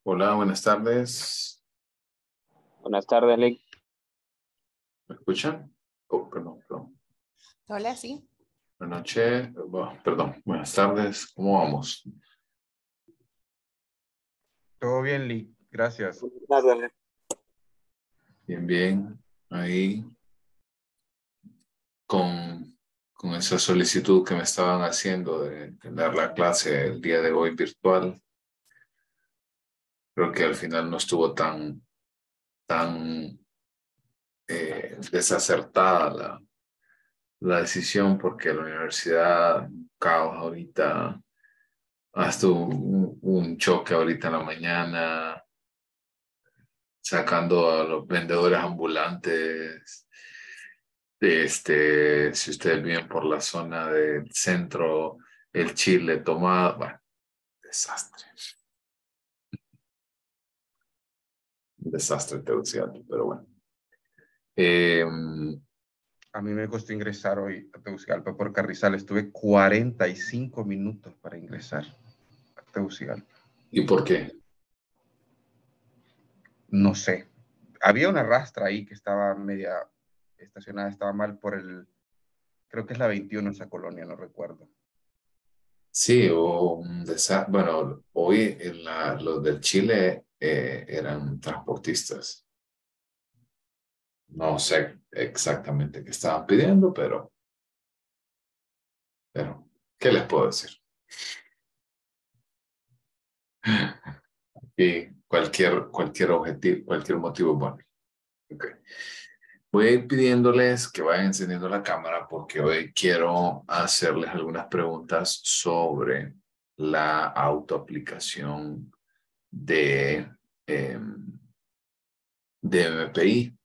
Hola, buenas tardes. Buenas tardes, Lick. ¿Me escuchan? Oh, perdón. Hola, sí. Buenas noches. Perdón. Buenas tardes. ¿Cómo vamos? Todo bien, Lee. Gracias. Buenas tardes. Bien. Ahí con esa solicitud que me estaban haciendo de tener la clase el día de hoy virtual. Creo que al final no estuvo tan desacertada la decisión porque la universidad, caos ahorita, hasta un choque ahorita en la mañana, sacando a los vendedores ambulantes. Si ustedes viven por la zona del centro, el Chile tomado, bueno, desastre. Un desastre Tegucigalpa, pero bueno. A mí me costó ingresar hoy a Tegucigalpa por Carrizal. Estuve 45 minutos para ingresar a Tegucigalpa. ¿Y por qué? No sé. Había una rastra ahí que estaba media estacionada, estaba mal creo que es la 21 esa colonia, no recuerdo. Sí, hubo un desastre. Bueno, hoy los del Chile eran transportistas. No sé exactamente qué estaban pidiendo, pero ¿qué les puedo decir? Y cualquier objetivo, cualquier motivo es bueno. Okay. Voy a ir pidiéndoles que vayan encendiendo la cámara porque hoy quiero hacerles algunas preguntas sobre la autoaplicación eh, de MPI.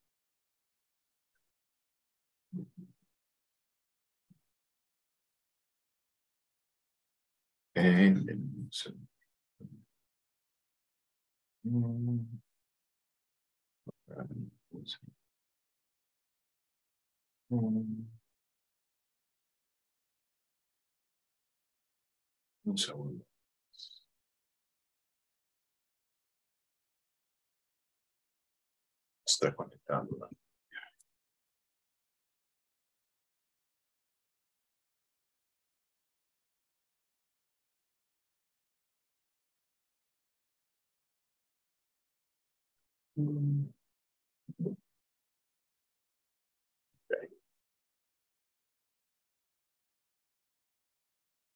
Un segundo. Está conectando.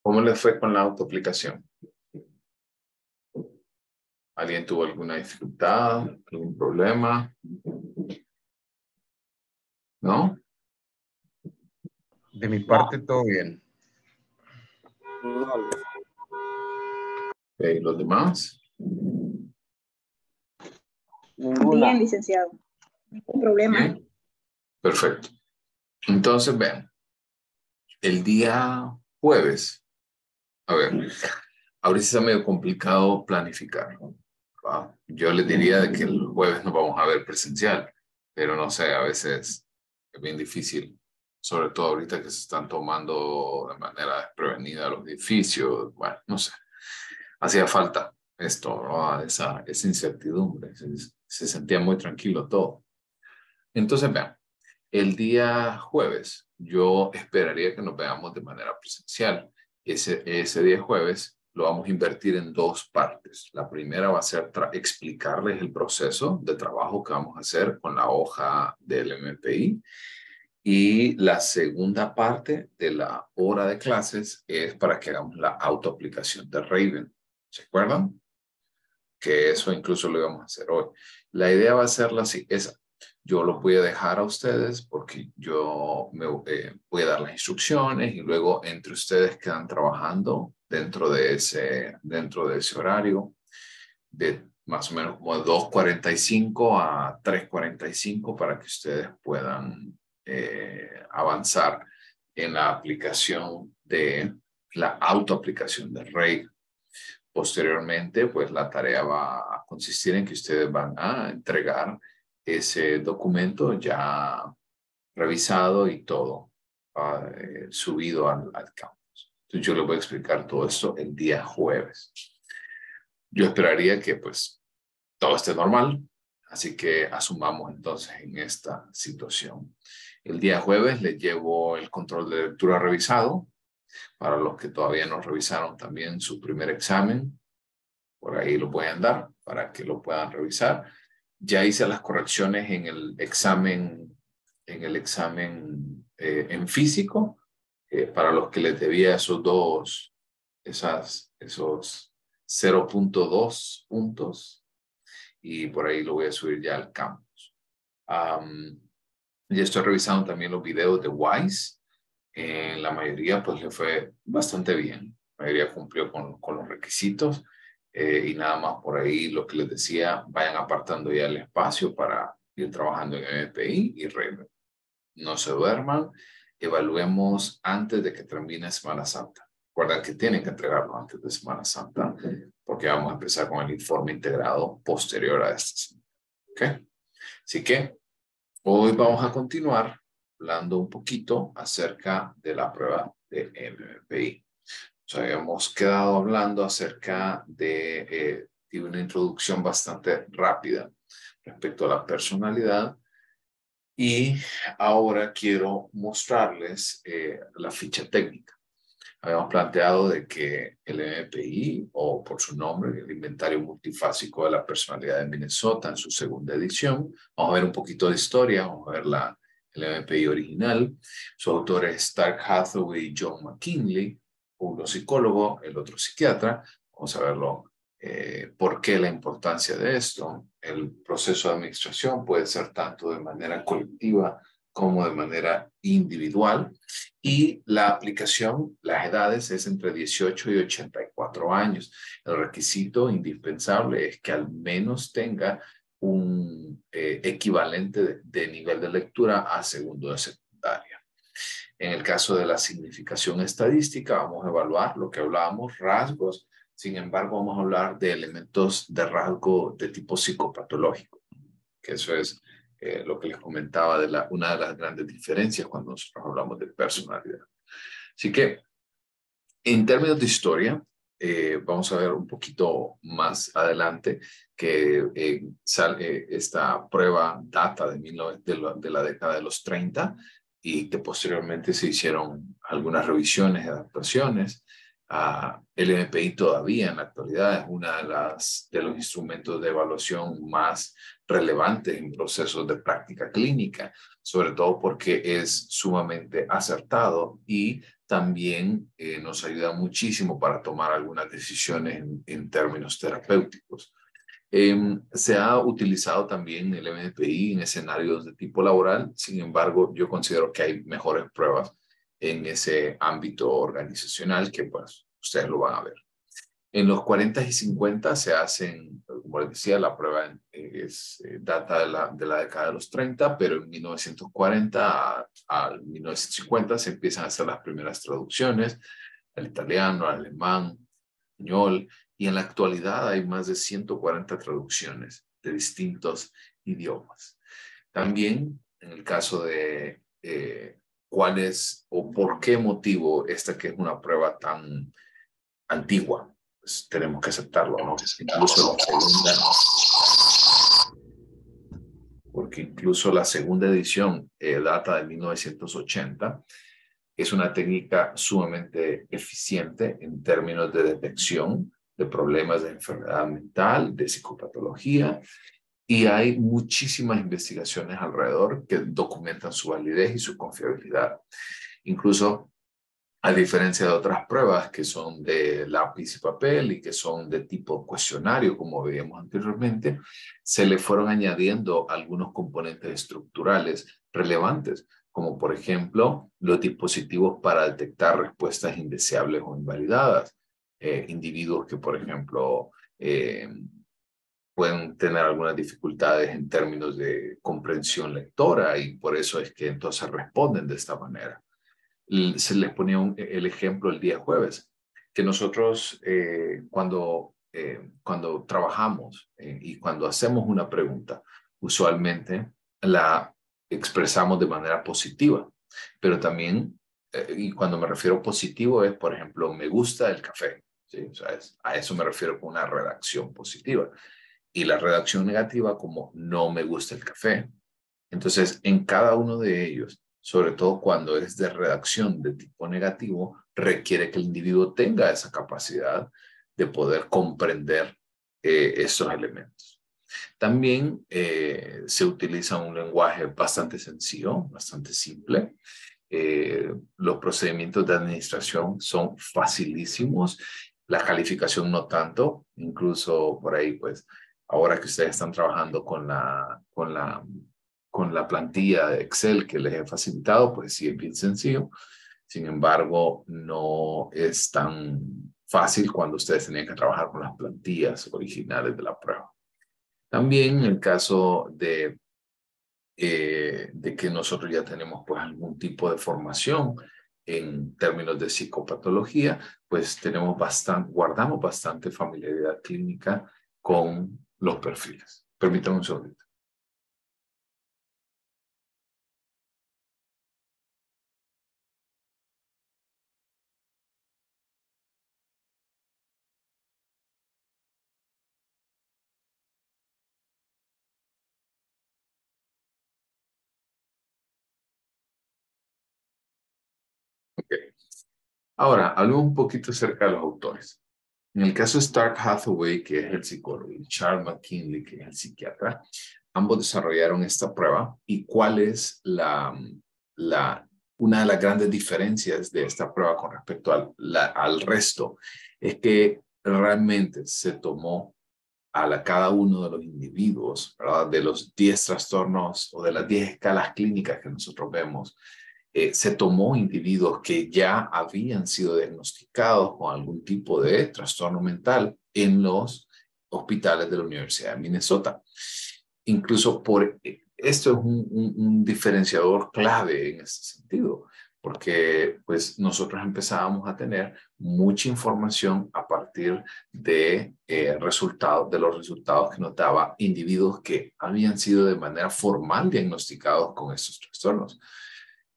¿Cómo les fue con la autoaplicación? ¿Alguien tuvo alguna dificultad, algún problema? ¿No? De mi parte, todo bien. No, ¿Y los demás? ninguna. Bien, licenciado. Ningún problema. Bien. Perfecto. Entonces, vean, el día jueves, a ver, ahorita está medio complicado planificar. ¿Va? Yo les diría de que el jueves nos vamos a ver presencial, pero no sé, a veces es bien difícil, sobre todo ahorita que se están tomando de manera desprevenida los edificios. Bueno, no sé, hacía falta esto, ¿no? Esa incertidumbre, se sentía muy tranquilo todo. Entonces, vean, el día jueves yo esperaría que nos veamos de manera presencial. Ese día jueves lo vamos a invertir en dos partes. La primera va a ser explicarles el proceso de trabajo que vamos a hacer con la hoja del MPI. Y la segunda parte de la hora de clases es para que hagamos la autoaplicación de Raven. ¿Se acuerdan? Que eso incluso lo íbamos a hacer hoy. La idea va a ser esa. Yo lo voy a dejar a ustedes porque yo voy a dar las instrucciones y luego entre ustedes quedan trabajando dentro de ese horario de más o menos como de 2:45 a 3:45 para que ustedes puedan avanzar en la aplicación de la autoaplicación de RAID. Posteriormente, pues la tarea va a consistir en que ustedes van a entregar ese documento ya revisado y todo subido al campus. Entonces yo les voy a explicar todo esto el día jueves. Yo esperaría que pues todo esté normal. Así que asumamos entonces en esta situación. El día jueves les llevo el control de lectura revisado. Para los que todavía no revisaron también su primer examen, por ahí lo pueden dar para que lo puedan revisar. Ya hice las correcciones en el examen en físico, para los que les debía esos 0.2 puntos, y por ahí lo voy a subir ya al campus. Ya estoy revisando también los videos de WISE. La mayoría pues le fue bastante bien. La mayoría cumplió con los requisitos. Y nada más por ahí lo que les decía, vayan apartando ya el espacio para ir trabajando en MPI y REVE. No se duerman, evaluemos antes de que termine Semana Santa. Recuerden que tienen que entregarlo antes de Semana Santa, porque vamos a empezar con el informe integrado posterior a este. ¿Ok? Así que hoy vamos a continuar hablando un poquito acerca de la prueba de MPI. Nos habíamos quedado hablando acerca de una introducción bastante rápida respecto a la personalidad, y ahora quiero mostrarles la ficha técnica. Habíamos planteado de que el MPI, o por su nombre, el Inventario Multifásico de la Personalidad de Minnesota, en su segunda edición, vamos a ver un poquito de historia, vamos a ver el MPI original. Su autor es Stark Hathaway y John McKinley, uno psicólogo, el otro psiquiatra. Vamos a verlo, por qué la importancia de esto. El proceso de administración puede ser tanto de manera colectiva como de manera individual, y la aplicación, las edades, es entre 18 y 84 años. El requisito indispensable es que al menos tenga un equivalente de nivel de lectura a segundo de secundaria. En el caso de la significación estadística, vamos a evaluar lo que hablábamos, rasgos. Sin embargo, vamos a hablar de elementos de rasgo de tipo psicopatológico, que eso es lo que les comentaba de una de las grandes diferencias cuando nosotros hablamos de personalidad. Así que, en términos de historia, vamos a ver un poquito más adelante que esta prueba data de la década de los 30, y que posteriormente se hicieron algunas revisiones y adaptaciones. El MPI todavía en la actualidad es uno de los instrumentos de evaluación más relevantes en procesos de práctica clínica, sobre todo porque es sumamente acertado y también nos ayuda muchísimo para tomar algunas decisiones en términos terapéuticos. Se ha utilizado también el MPI en escenarios de tipo laboral. Sin embargo, yo considero que hay mejores pruebas en ese ámbito organizacional, que pues ustedes lo van a ver. En los 40 y 50 se hacen, como les decía, la prueba data de la década de los 30, pero en 1940 al 1950 se empiezan a hacer las primeras traducciones al italiano, al alemán, español, y en la actualidad hay más de 140 traducciones de distintos idiomas. También, en el caso de cuál es o por qué motivo esta, que es una prueba tan antigua, pues tenemos que aceptarlo, ¿no? Porque incluso la segunda edición data de 1980. Es una técnica sumamente eficiente en términos de detección de problemas de enfermedad mental, de psicopatología, y hay muchísimas investigaciones alrededor que documentan su validez y su confiabilidad. Incluso, a diferencia de otras pruebas que son de lápiz y papel y que son de tipo cuestionario, como veíamos anteriormente, se le fueron añadiendo algunos componentes estructurales relevantes, como por ejemplo los dispositivos para detectar respuestas indeseables o invalidadas. Individuos que, por ejemplo, pueden tener algunas dificultades en términos de comprensión lectora, y por eso es que entonces responden de esta manera. Se les ponía el ejemplo el día jueves, que nosotros cuando trabajamos y cuando hacemos una pregunta, usualmente la expresamos de manera positiva, pero también, y cuando me refiero positivo es, por ejemplo, me gusta el café, ¿sí? O sea, a eso me refiero con una redacción positiva. y la redacción negativa como no me gusta el café. Entonces, en cada uno de ellos, sobre todo cuando es de redacción de tipo negativo, requiere que el individuo tenga esa capacidad de poder comprender estos elementos. También se utiliza un lenguaje bastante sencillo, bastante simple. Los procedimientos de administración son facilísimos. La calificación no tanto. Incluso por ahí, pues, ahora que ustedes están trabajando con la plantilla de Excel que les he facilitado, pues sí es bien sencillo. Sin embargo, no es tan fácil cuando ustedes tenían que trabajar con las plantillas originales de la prueba. También en el caso de que nosotros ya tenemos pues algún tipo de formación en términos de psicopatología, pues guardamos bastante familiaridad clínica con los perfiles. Permítanme un segundito. Okay. Ahora, hablemos un poquito acerca de los autores. En el caso de Stark Hathaway, que es el psicólogo, y Charles McKinley, que es el psiquiatra, ambos desarrollaron esta prueba. ¿Y cuál es una de las grandes diferencias de esta prueba con respecto al resto? Es que realmente se tomó cada uno de los individuos, ¿verdad? De los 10 trastornos o de las 10 escalas clínicas que nosotros vemos, se tomó individuos que ya habían sido diagnosticados con algún tipo de trastorno mental en los hospitales de la Universidad de Minnesota. Incluso esto es un diferenciador clave en este sentido, porque pues nosotros empezábamos a tener mucha información a partir de los resultados que nos daba individuos que habían sido de manera formal diagnosticados con estos trastornos.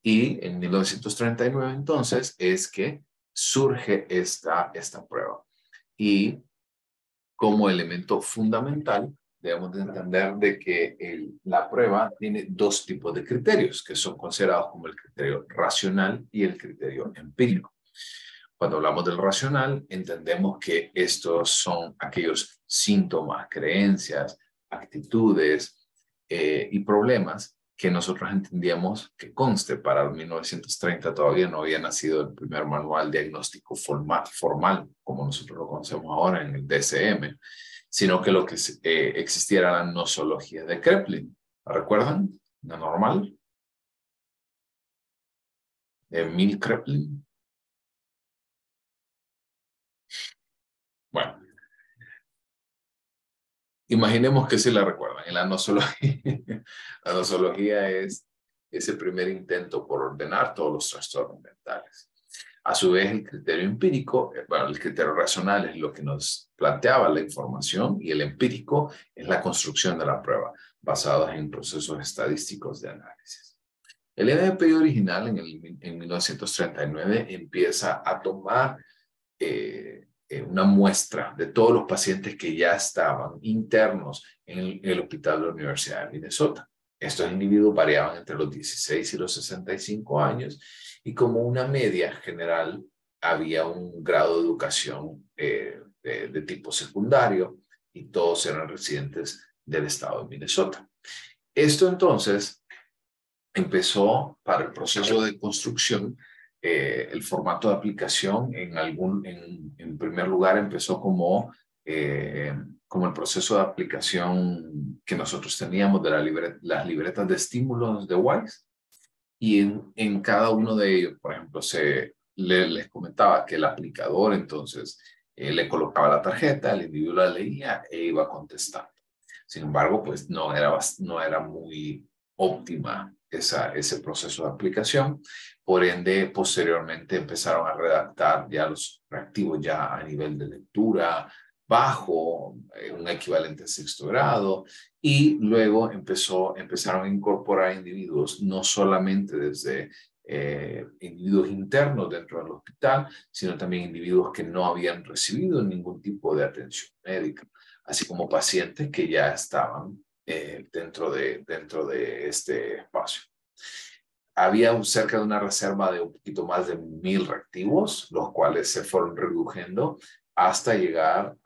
Y en 1939 entonces es que surge esta prueba. Y como elemento fundamental debemos de entender de que la prueba tiene dos tipos de criterios que son considerados como el criterio racional y el criterio empírico. Cuando hablamos del racional, entendemos que estos son aquellos síntomas, creencias, actitudes y problemas que nosotros entendíamos que conste. Para 1930 todavía no había nacido el primer manual diagnóstico formal, como nosotros lo conocemos ahora en el DSM, sino que lo que existiera era la nosología de Kraepelin. ¿La recuerdan? ¿La normal? De Emil Kraepelin. Bueno, imaginemos que sí la recuerdan. En la nosología es ese primer intento por ordenar todos los trastornos mentales. A su vez, el criterio empírico, bueno, el criterio racional es lo que nos planteaba la información y el empírico es la construcción de la prueba, basada en procesos estadísticos de análisis. El NDPI original en 1939 empieza a tomar una muestra de todos los pacientes que ya estaban internos en el hospital de la Universidad de Minnesota. Estos individuos variaban entre los 16 y los 65 años y como una media general había un grado de educación de tipo secundario y todos eran residentes del estado de Minnesota. Esto entonces empezó para el proceso de construcción. El formato de aplicación en primer lugar empezó como el proceso de aplicación que nosotros teníamos de las libretas de estímulos de Wise, y en cada uno de ellos, por ejemplo, les comentaba que el aplicador entonces le colocaba la tarjeta, el individuo la leía e iba contestando. Sin embargo, pues no era muy óptima ese proceso de aplicación. Por ende, posteriormente empezaron a redactar ya los reactivos ya a nivel de lectura bajo, un equivalente a sexto grado, y luego empezaron a incorporar individuos no solamente desde individuos internos dentro del hospital, sino también individuos que no habían recibido ningún tipo de atención médica, así como pacientes que ya estaban dentro de este espacio. Había cerca de una reserva de un poquito más de 1,000 reactivos, los cuales se fueron reduciendo hasta llegar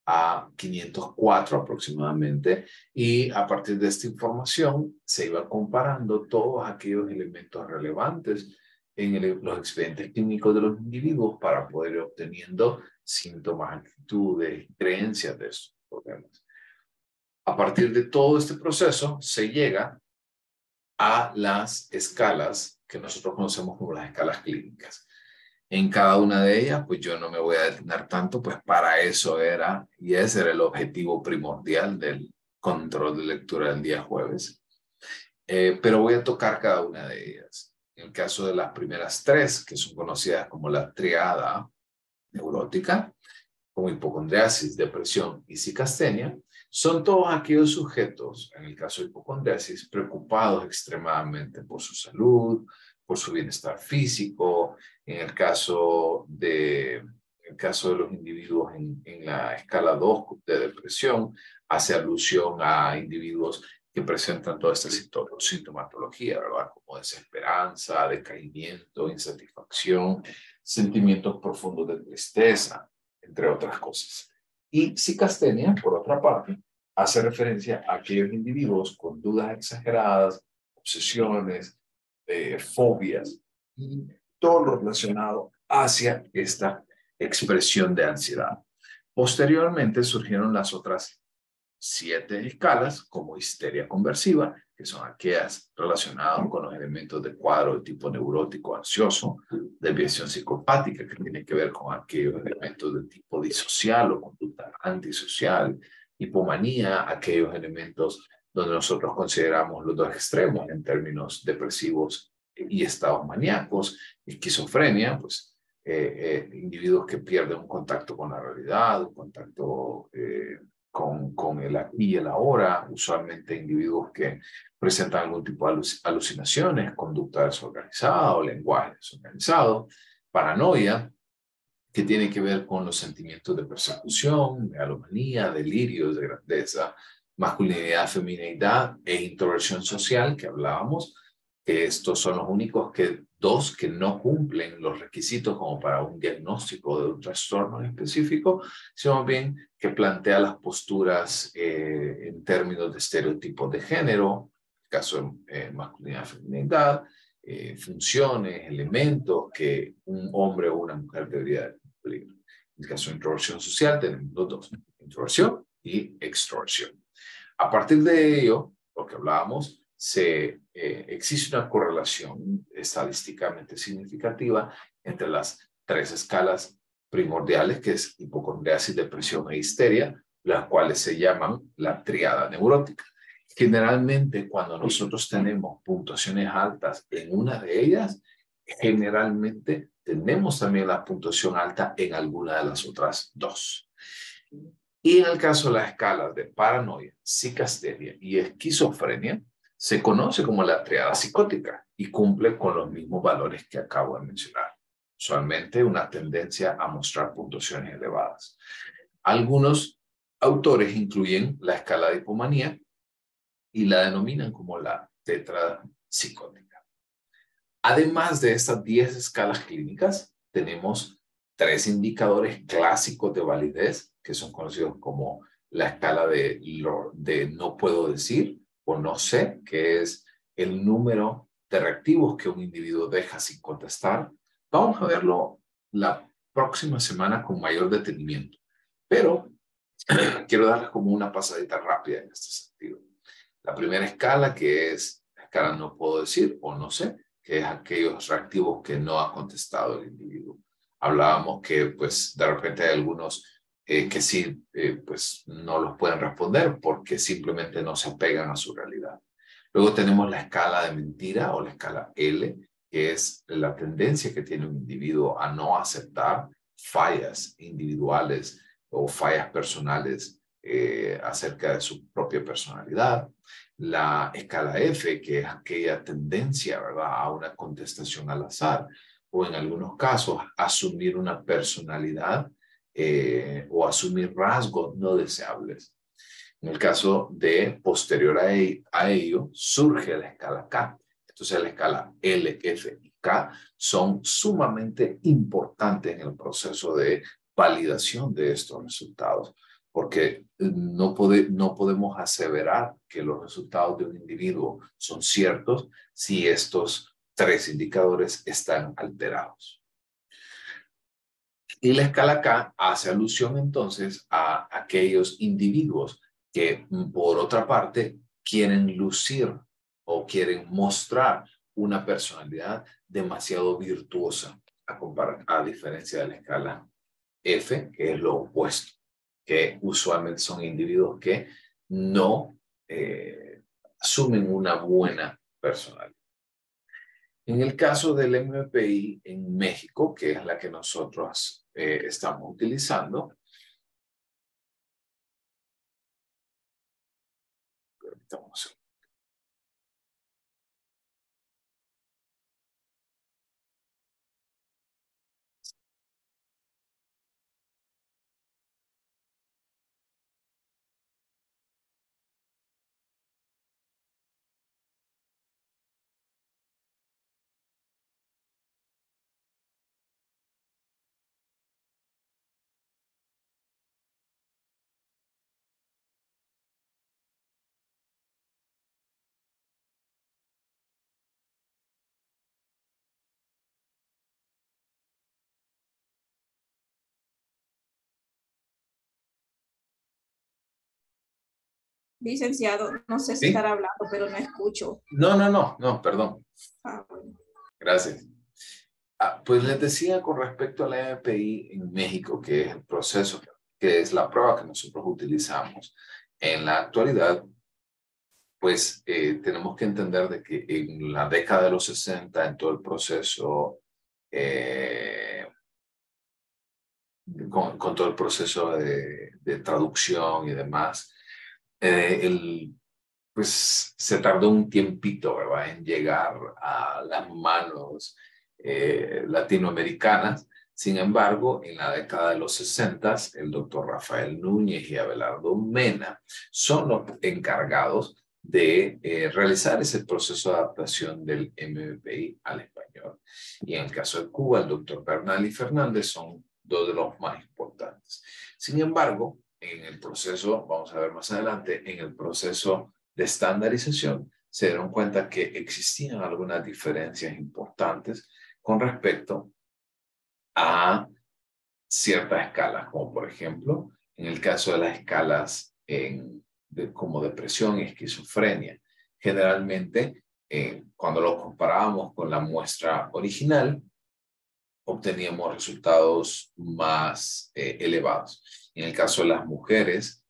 a 504 aproximadamente, y a partir de esta información se iba comparando todos aquellos elementos relevantes en los expedientes clínicos de los individuos para poder ir obteniendo síntomas, actitudes, creencias de estos problemas. A partir de todo este proceso se llega a las escalas que nosotros conocemos como las escalas clínicas. En cada una de ellas, pues yo no me voy a detener tanto, pues para eso era, y ese era el objetivo primordial del control de lectura del día jueves. Pero voy a tocar cada una de ellas. En el caso de las primeras 3, que son conocidas como la triada neurótica, como hipocondriasis, depresión y psicastenia, son todos aquellos sujetos, en el caso de hipocondriasis, preocupados extremadamente por su salud, por su bienestar físico. En el caso de los individuos en la escala 2 de depresión, hace alusión a individuos que presentan toda esta sintomatología, ¿verdad? Como desesperanza, decaimiento, insatisfacción, sentimientos profundos de tristeza, entre otras cosas. Y psicastenia, por otra parte, hace referencia a aquellos individuos con dudas exageradas, obsesiones, fobias y todo lo relacionado hacia esta expresión de ansiedad. Posteriormente surgieron las otras 7 escalas, como histeria conversiva, que son aquellas relacionadas con los elementos de cuadro de tipo neurótico ansioso, desviación psicopática, que tiene que ver con aquellos elementos de tipo disocial o conducta antisocial, hipomanía, aquellos elementos donde nosotros consideramos los 2 extremos en términos depresivos y estados maníacos, esquizofrenia, pues individuos que pierden un contacto con la realidad, un contacto con el aquí y el ahora, usualmente individuos que presentan algún tipo de alucinaciones, conducta desorganizada o lenguaje desorganizado, paranoia, que tiene que ver con los sentimientos de persecución, megalomanía, delirios de grandeza, masculinidad, feminidad e introversión social, que hablábamos, que estos son los únicos dos que no cumplen los requisitos como para un diagnóstico de un trastorno en específico, sino bien que plantea las posturas en términos de estereotipos de género, en el caso de masculinidad, feminidad, funciones, elementos que un hombre o una mujer debería cumplir. En el caso de introversión social tenemos los 2, introversión y extroversión. A partir de ello, lo que hablábamos, existe una correlación estadísticamente significativa entre las 3 escalas primordiales, que es hipocondriasis, depresión e histeria, las cuales se llaman la triada neurótica. Generalmente, cuando nosotros tenemos puntuaciones altas en una de ellas, generalmente tenemos también la puntuación alta en alguna de las otras 2. Y en el caso de las escalas de paranoia, psicastenia y esquizofrenia, se conoce como la triada psicótica y cumple con los mismos valores que acabo de mencionar. Usualmente una tendencia a mostrar puntuaciones elevadas. Algunos autores incluyen la escala de hipomanía y la denominan como la tetrada psicótica. Además de estas 10 escalas clínicas, tenemos 3 indicadores clásicos de validez que son conocidos como la escala de no puedo decir o no sé, que es el número de reactivos que un individuo deja sin contestar. Vamos a verlo la próxima semana con mayor detenimiento, pero quiero darles como una pasadita rápida en este sentido. La primera escala, que es la escala no puedo decir o no sé, que es aquellos reactivos que no ha contestado el individuo. Hablábamos que pues de repente hay algunos que sí pues no los pueden responder porque simplemente no se apegan a su realidad. Luego tenemos la escala de mentira o la escala L, que es la tendencia que tiene un individuo a no aceptar fallas individuales o fallas personales acerca de su propia personalidad. la escala F, que es aquella tendencia, ¿verdad?, a una contestación al azar, o en algunos casos asumir una personalidad o asumir rasgos no deseables. En el caso de posterior a ello, surge la escala K. Entonces la escala L, F y K son sumamente importantes en el proceso de validación de estos resultados, porque no podemos aseverar que los resultados de un individuo son ciertos si estos tres indicadores están alterados. Y la escala K hace alusión entonces a aquellos individuos que, por otra parte, quieren lucir o quieren mostrar una personalidad demasiado virtuosa, a diferencia de la escala F, que es lo opuesto, que usualmente son individuos que no asumen una buena personalidad. En el caso del MPI en México, que es la que nosotros estamos utilizando, permítamos. Licenciado, no sé si ¿Sí? estará hablando, pero no escucho. No, perdón. Bueno. Gracias. Pues les decía con respecto a la MPI en México, que es el proceso, que es la prueba que nosotros utilizamos en la actualidad, pues tenemos que entender de que en la década de los 60, en todo el proceso, con todo el proceso de traducción y demás, pues se tardó un tiempito, ¿verdad?, en llegar a las manos latinoamericanas. Sin embargo, en la década de los 60, el doctor Rafael Núñez y Abelardo Mena son los encargados de realizar ese proceso de adaptación del MPI al español. Y en el caso de Cuba, el doctor Bernal y Fernández son dos de los más importantes. Sin embargo, en el proceso, vamos a ver más adelante, en el proceso de estandarización, se dieron cuenta que existían algunas diferencias importantes con respecto a ciertas escalas, como por ejemplo, en el caso de las escalas como depresión y esquizofrenia. Generalmente, cuando lo comparábamos con la muestra original, obteníamos resultados más elevados. En el caso de las mujeres,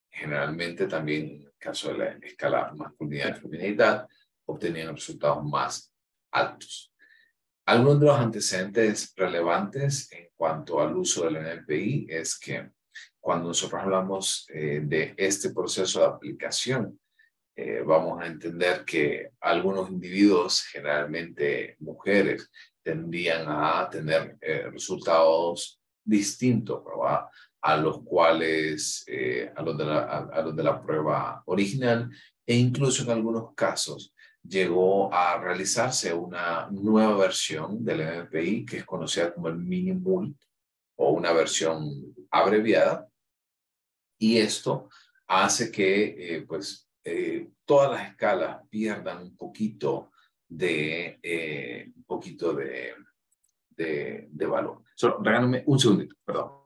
generalmente también en el caso de la escala masculinidad y feminidad, obtenían resultados más altos. Algunos de los antecedentes relevantes en cuanto al uso del NPI es que cuando nosotros hablamos de este proceso de aplicación, vamos a entender que algunos individuos, generalmente mujeres, tendrían a tener resultados distintos, ¿verdad?, a los cuales, a los de la prueba original, e incluso en algunos casos llegó a realizarse una nueva versión del MPI que es conocida como el Minimult o una versión abreviada, y esto hace que todas las escalas pierdan un poquito de valor. Solo regálame un segundito, perdón.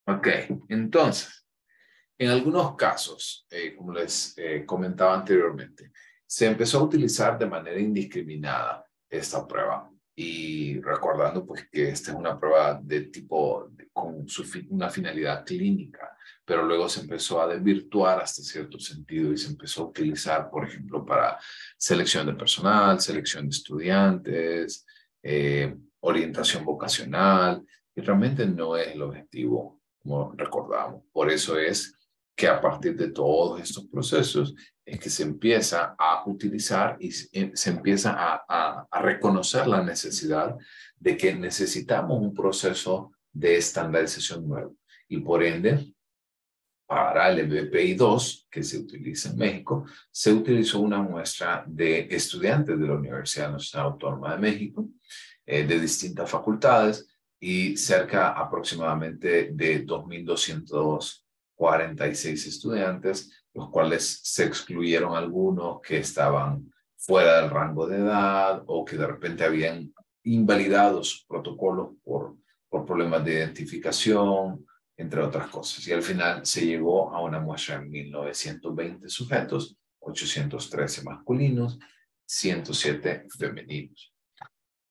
Ok, entonces, en algunos casos, como les comentaba anteriormente, se empezó a utilizar de manera indiscriminada esta prueba. Y recordando pues que esta es una prueba de tipo con una finalidad clínica, pero luego se empezó a desvirtuar hasta cierto sentido y se empezó a utilizar, por ejemplo, para selección de personal, selección de estudiantes, orientación vocacional, y realmente no es el objetivo, como recordamos. Por eso es que a partir de todos estos procesos es que se empieza a utilizar y se empieza a reconocer la necesidad de que necesitamos un proceso de estandarización nuevo. Y por ende, para el BPI-2, que se utiliza en México, se utilizó una muestra de estudiantes de la Universidad Nacional Autónoma de México, de distintas facultades, y cerca aproximadamente de 2,246 estudiantes, los cuales se excluyeron algunos que estaban fuera del rango de edad o que de repente habían invalidado sus protocolos por problemas de identificación, entre otras cosas. Y al final se llegó a una muestra de 1,920 sujetos, 813 masculinos, 107 femeninos.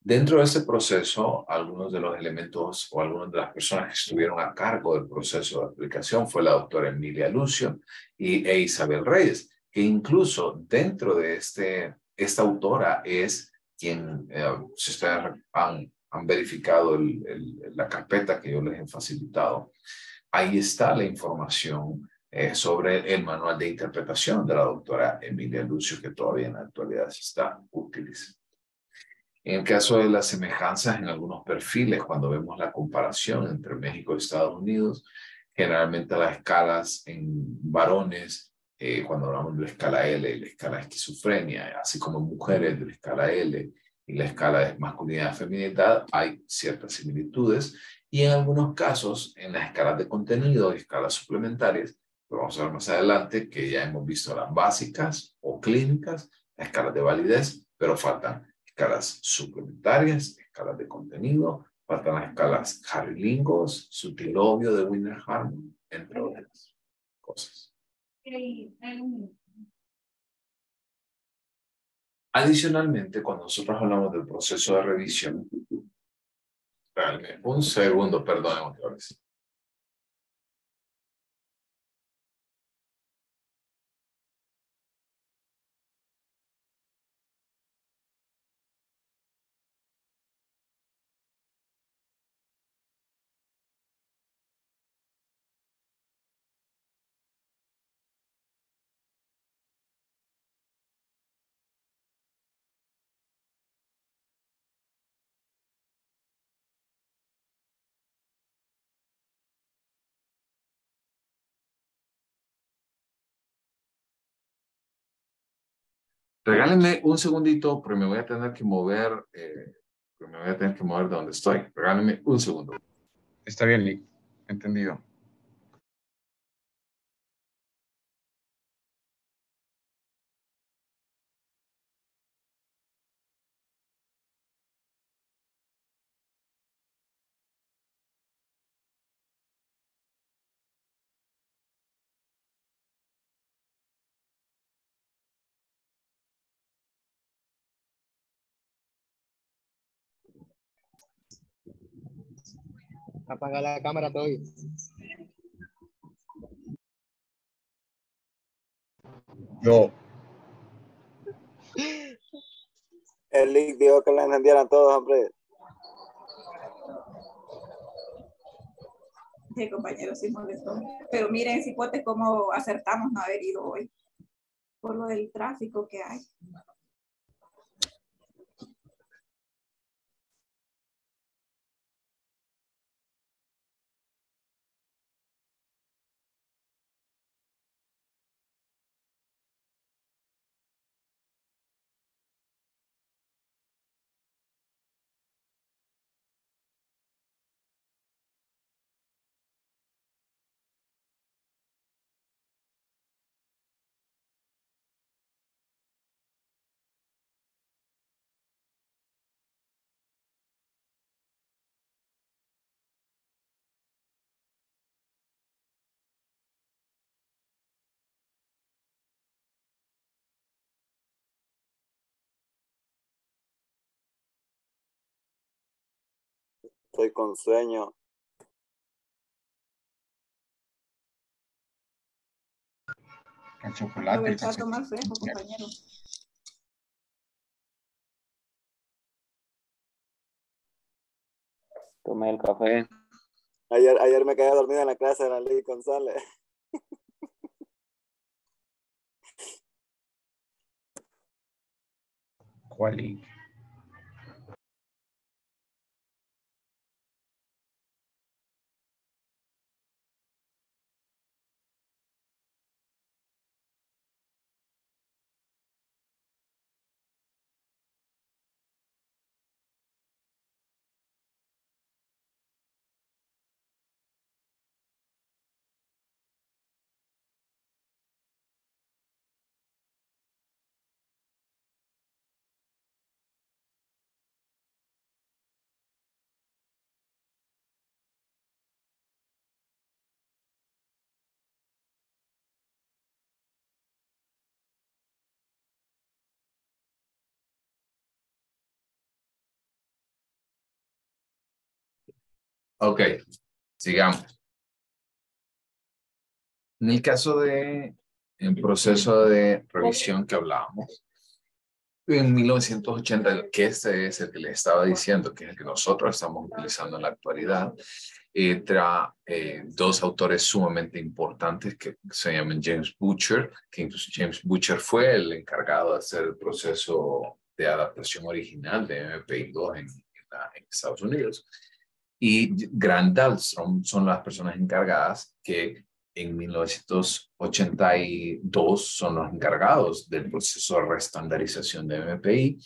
Dentro de ese proceso, algunos de los elementos o algunas de las personas que estuvieron a cargo del proceso de aplicación fue la doctora Emilia Lucio e Isabel Reyes, que incluso dentro de esta autora es quien, si ustedes han verificado la carpeta que yo les he facilitado, ahí está la información sobre el manual de interpretación de la doctora Emilia Lucio, que todavía en la actualidad se está utilizando. En el caso de las semejanzas en algunos perfiles, cuando vemos la comparación entre México y Estados Unidos, generalmente las escalas en varones, cuando hablamos de la escala L y la escala de esquizofrenia, así como mujeres de la escala L y la escala de masculinidad y feminidad, hay ciertas similitudes. Y en algunos casos, en las escalas de contenido y escalas suplementarias, lo vamos a ver más adelante, que ya hemos visto las básicas o clínicas, las escalas de validez, pero faltan escalas suplementarias, escalas de contenido, faltan las escalas Harry-Lingos, Sutilobio de Wiener-Harmon, entre otras cosas. Adicionalmente, cuando nosotros hablamos del proceso de revisión, un segundo, perdón, otra vez. Regálenme un segundito, pero me voy a tener que mover, de donde estoy. Regálenme un segundo. Está bien, Lick. Entendido. Apaga la cámara todavía. Yo. El Lick dijo que la encendieran todos, hombre. Sí, compañero, sí molestó. Pero miren, cipote, cómo acertamos no haber ido hoy por lo del tráfico que hay. Estoy con sueño. El chocolate. Aprovecha a tomar fresco, compañero. Tomé el café. Ayer me quedé dormido en la clase de la Ley González. ¿Cuál link? Ok, sigamos. En el caso de el proceso de revisión que hablábamos, en 1980, que este es el que les estaba diciendo, que es el que nosotros estamos utilizando en la actualidad, entra dos autores sumamente importantes que se llaman James Butcher, que incluso James Butcher fue el encargado de hacer el proceso de adaptación original de MPI-2 en Estados Unidos. Y Grant Dahlstrom son las personas encargadas que en 1982 son los encargados del proceso de reestandarización de MPI.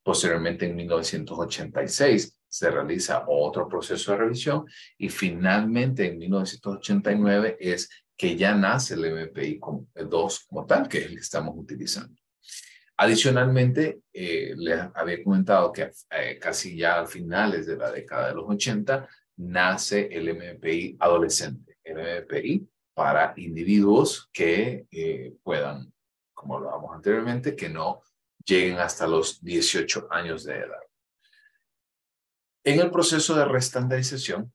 Posteriormente, en 1986, se realiza otro proceso de revisión y finalmente en 1989 es que ya nace el MPI 2 como tal, que es el que estamos utilizando. Adicionalmente, les había comentado que casi ya a finales de la década de los 80 nace el MPI adolescente, el MPI para individuos que puedan, como hablábamos anteriormente, que no lleguen hasta los 18 años de edad. En el proceso de reestandarización,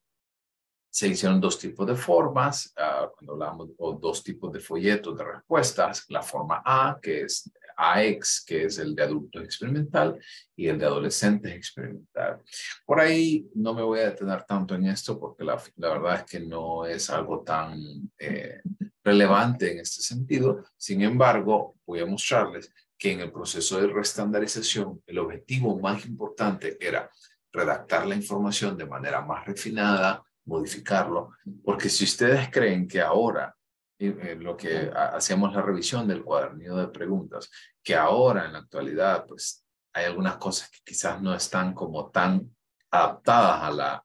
se hicieron dos tipos de formas, cuando hablamos, o dos tipos de folletos de respuestas, la forma A, que es AX, que es el de adulto experimental, y el de adolescentes experimental. Por ahí no me voy a detener tanto en esto, porque la verdad es que no es algo tan relevante en este sentido. Sin embargo, voy a mostrarles que en el proceso de reestandarización, el objetivo más importante era redactar la información de manera más refinada, modificarlo, porque si ustedes creen que ahora, lo que hacíamos la revisión del cuadernillo de preguntas, que ahora en la actualidad, pues hay algunas cosas que quizás no están como tan adaptadas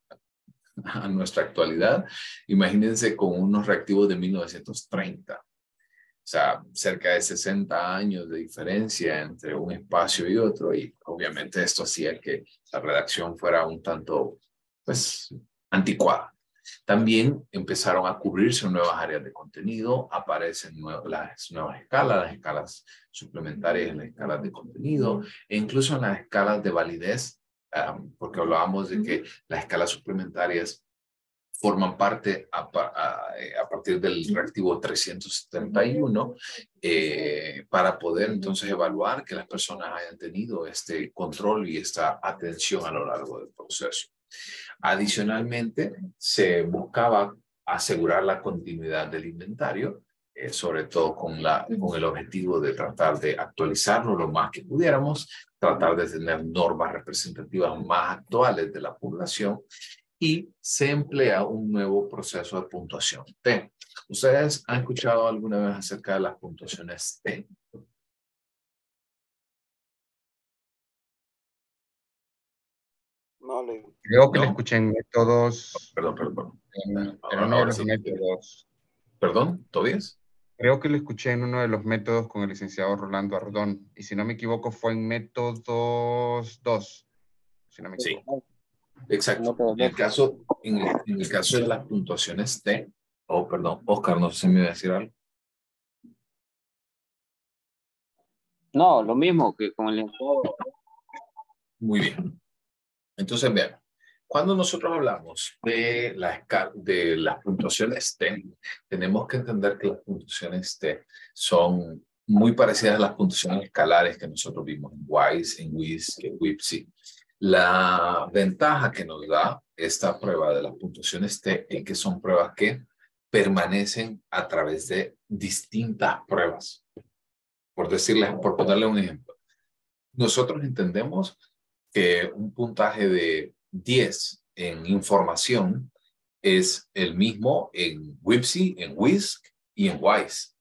a nuestra actualidad, imagínense con unos reactivos de 1930. O sea, cerca de 60 años de diferencia entre un espacio y otro, y obviamente esto hacía que la redacción fuera un tanto, pues, anticuada. También empezaron a cubrirse nuevas áreas de contenido, aparecen las nuevas escalas, las escalas suplementarias en las escalas de contenido, e incluso en las escalas de validez, porque hablábamos de que las escalas suplementarias forman parte a partir del reactivo 371 para poder entonces evaluar que las personas hayan tenido este control y esta atención a lo largo del proceso. Adicionalmente, se buscaba asegurar la continuidad del inventario, sobre todo con el objetivo de tratar de actualizarlo lo más que pudiéramos, tratar de tener normas representativas más actuales de la población, y se emplea un nuevo proceso de puntuación T. ¿Ustedes han escuchado alguna vez acerca de las puntuaciones T? No, Creo que ¿No? le escuché en métodos, Perdón. en Ahora, uno de ahora los sí. métodos. ¿Perdón? ¿Tobias? Creo que lo escuché en uno de los métodos con el licenciado Rolando Ardón. Y si no me equivoco, fue en métodos 2. Si no me Sí, equivoco. exacto. En el caso de las puntuaciones T, perdón, Oscar, no sé si me iba a decir algo. No, lo mismo que con el entorno. Muy bien. Entonces, vean, Cuando nosotros hablamos de de las puntuaciones T, tenemos que entender que las puntuaciones T son muy parecidas a las puntuaciones escalares que nosotros vimos en WISE, en WISC, en WIPSI. La ventaja que nos da esta prueba de las puntuaciones T es que son pruebas que permanecen a través de distintas pruebas. Por ponerle un ejemplo. Nosotros entendemos que un puntaje de 10 en información es el mismo en WIPSI, en WISC y en WISE,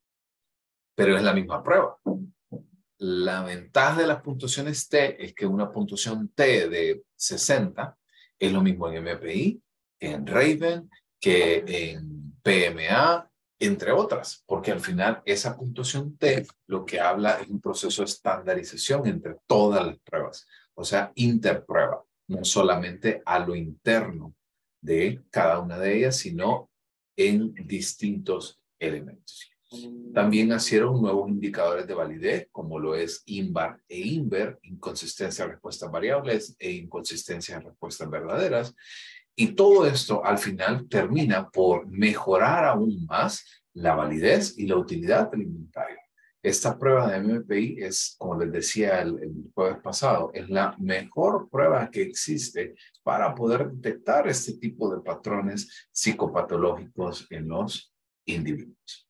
pero es la misma prueba. La ventaja de las puntuaciones T es que una puntuación T de 60 es lo mismo en MPI, que en Raven, que en PMA, entre otras, porque al final esa puntuación T lo que habla es un proceso de estandarización entre todas las pruebas, o sea, interprueba, no solamente a lo interno de cada una de ellas, sino en distintos elementos. También nacieron nuevos indicadores de validez, como lo es INVAR e INVER, inconsistencia de respuestas variables e inconsistencia de respuestas verdaderas. Y todo esto al final termina por mejorar aún más la validez y la utilidad del inventario. Esta prueba de MPI es, como les decía el jueves pasado, es la mejor prueba que existe para poder detectar este tipo de patrones psicopatológicos en los individuos.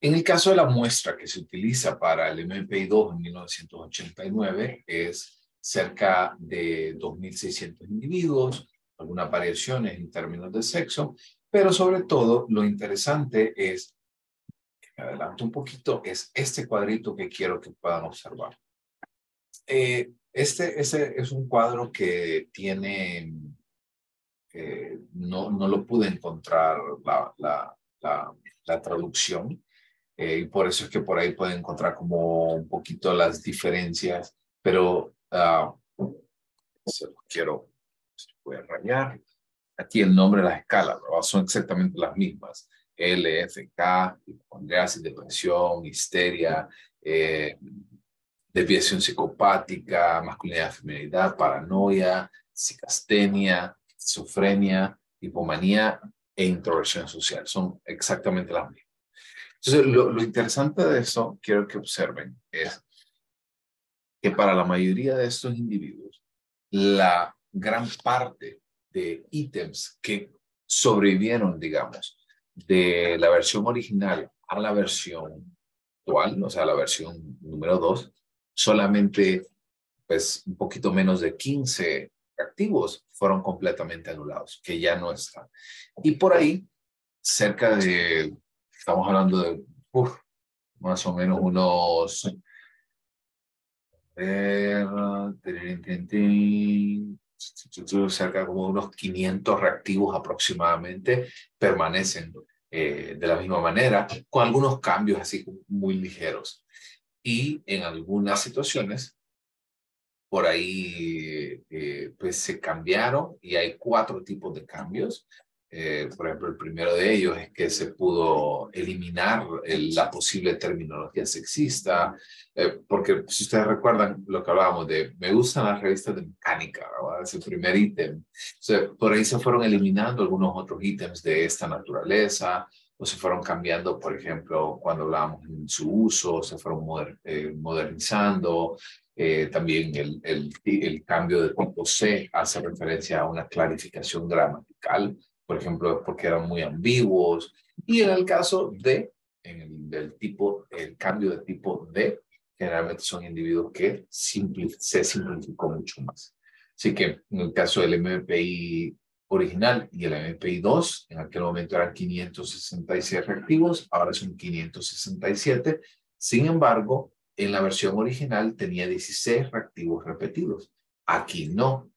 En el caso de la muestra que se utiliza para el MPI-2 en 1989 es cerca de 2.600 individuos, algunas variaciones en términos de sexo, pero sobre todo lo interesante es, me adelanto un poquito, es este cuadrito que quiero que puedan observar. Este es un cuadro que tiene, no lo pude encontrar la traducción. Y por eso es que por ahí pueden encontrar como un poquito las diferencias, pero se voy a rayar. Aquí el nombre de las escalas, ¿no? Son exactamente las mismas. LFK, hipocondriasis, depresión, histeria, desviación psicopática, masculinidad, feminidad, paranoia, psicastenia, esquizofrenia, hipomanía e introversión social. Son exactamente las mismas. Entonces, lo interesante de eso, quiero que observen, es que para la mayoría de estos individuos, la gran parte de ítems que sobrevivieron, digamos, de la versión original a la versión actual, o sea, la versión número 2, solamente pues un poquito menos de 15 activos fueron completamente anulados, que ya no están. Y por ahí, cerca de, estamos hablando de más o menos unos cerca como unos 500 reactivos aproximadamente permanecen de la misma manera, con algunos cambios así muy ligeros. Y en algunas situaciones, por ahí pues se cambiaron y hay 4 tipos de cambios. Por ejemplo, el primero de ellos es que se pudo eliminar la posible terminología sexista, porque si ustedes recuerdan lo que hablábamos de, me gustan las revistas de mecánica, ¿verdad? Es el primer ítem. O sea, por ahí se fueron eliminando algunos otros ítems de esta naturaleza, o se fueron cambiando, por ejemplo, cuando hablábamos en su uso, se fueron modernizando. También el cambio de tipo C hace referencia a una clarificación gramatical, por ejemplo, porque eran muy ambiguos. Y en el caso de, el cambio de tipo D, generalmente son individuos que se simplificó mucho más. Así que en el caso del MPI original y el MPI 2, en aquel momento eran 566 reactivos, ahora son 567. Sin embargo, en la versión original tenía 16 reactivos repetidos. Aquí no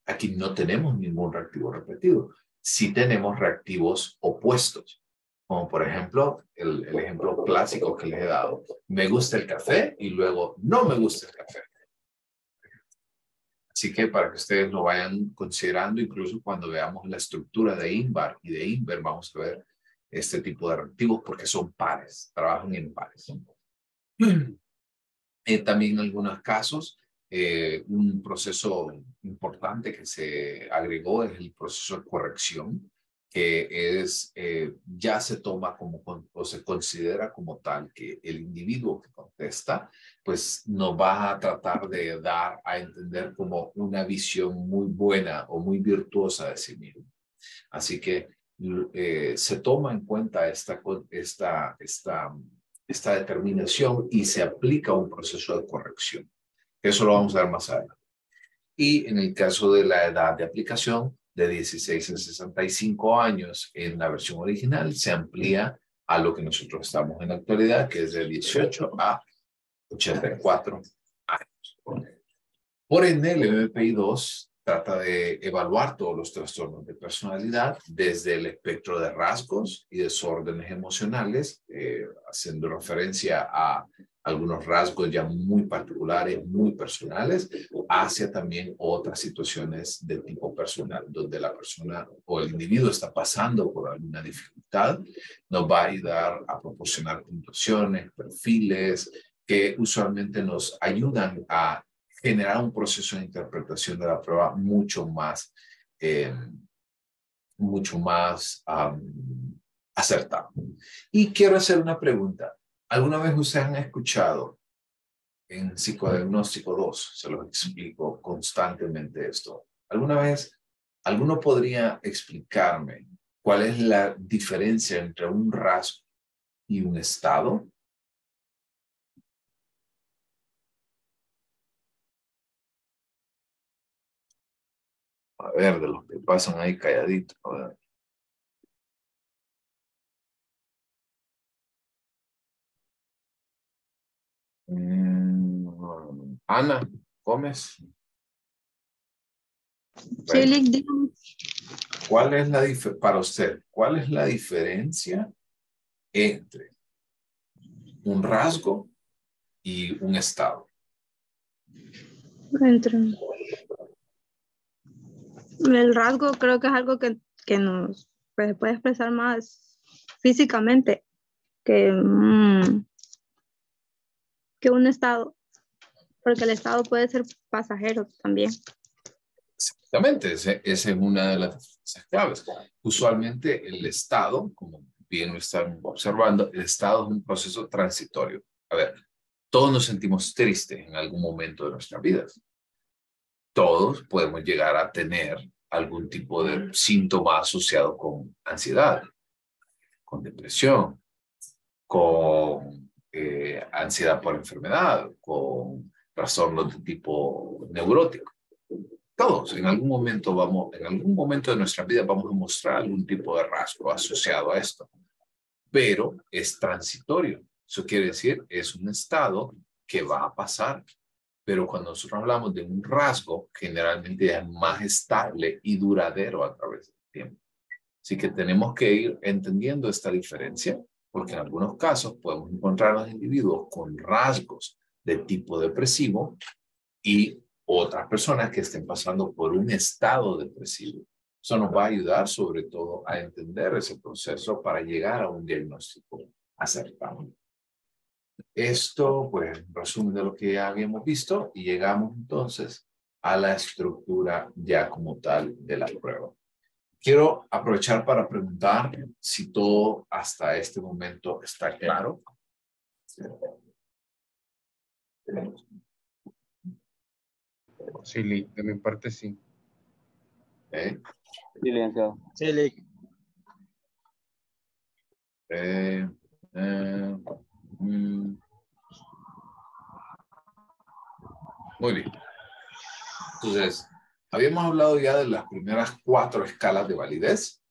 tenemos ningún reactivo repetido. Sí tenemos reactivos opuestos, como por ejemplo, el ejemplo clásico que les he dado. Me gusta el café y luego no me gusta el café. Así que para que ustedes lo vayan considerando, incluso cuando veamos la estructura de INVAR y de INVER, vamos a ver este tipo de reactivos porque son pares, trabajan en pares. También en algunos casos Un proceso importante que se agregó es el proceso de corrección, que es, ya se toma como, o se considera como tal que el individuo que contesta, pues nos va a tratar de dar a entender como una visión muy buena o muy virtuosa de sí mismo. Así que se toma en cuenta esta determinación y se aplica un proceso de corrección. Eso lo vamos a ver más adelante. Y en el caso de la edad de aplicación, de 16 a 65 años en la versión original, se amplía a lo que nosotros estamos en la actualidad, que es de 18 a 84 años. Por ende, el MPI-2 trata de evaluar todos los trastornos de personalidad desde el espectro de rasgos y desórdenes emocionales, haciendo referencia a algunos rasgos ya muy particulares, muy personales, hacia también otras situaciones de tipo personal, donde la persona o el individuo está pasando por alguna dificultad. Nos va a ayudar a proporcionar puntuaciones, perfiles, que usualmente nos ayudan a generar un proceso de interpretación de la prueba mucho más acertado. Y quiero hacer una pregunta. ¿Alguna vez ustedes han escuchado en Psicodiagnóstico 2? Se los explico constantemente esto. ¿Alguna vez alguno podría explicarme cuál es la diferencia entre un rasgo y un estado? A ver, de los que pasan ahí calladitos. A ver. Ana Gómez. Sí, Lick, dígame. ¿Cuál es la para usted, cuál es la diferencia entre un rasgo y un estado? El rasgo creo que es algo que nos pues, puede expresar más físicamente que un estado, porque el estado puede ser pasajero también. Exactamente, esa es una de las diferencias claves. Usualmente el estado, como bien lo están observando, el estado es un proceso transitorio. A ver, todos nos sentimos tristes en algún momento de nuestras vidas. Todos podemos llegar a tener algún tipo de síntoma asociado con ansiedad, con depresión, con ansiedad por enfermedad, con trastornos de tipo neurótico. Todos, en algún momento de nuestra vida vamos a mostrar algún tipo de rasgo asociado a esto, pero es transitorio. Eso quiere decir, es un estado que va a pasar. Pero cuando nosotros hablamos de un rasgo, generalmente es más estable y duradero a través del tiempo. Así que tenemos que ir entendiendo esta diferencia, porque en algunos casos podemos encontrar a los individuos con rasgos de tipo depresivo y otras personas que estén pasando por un estado depresivo. Eso nos va a ayudar sobre todo a entender ese proceso para llegar a un diagnóstico acertado. Esto, pues, resumen de lo que ya habíamos visto y llegamos entonces a la estructura ya como tal de la prueba. Quiero aprovechar para preguntar si todo hasta este momento está claro. Sí, Lick, de mi parte sí. Silenciado. Sí, Lick. Muy bien. Entonces, habíamos hablado ya de las primeras 4 escalas de validez,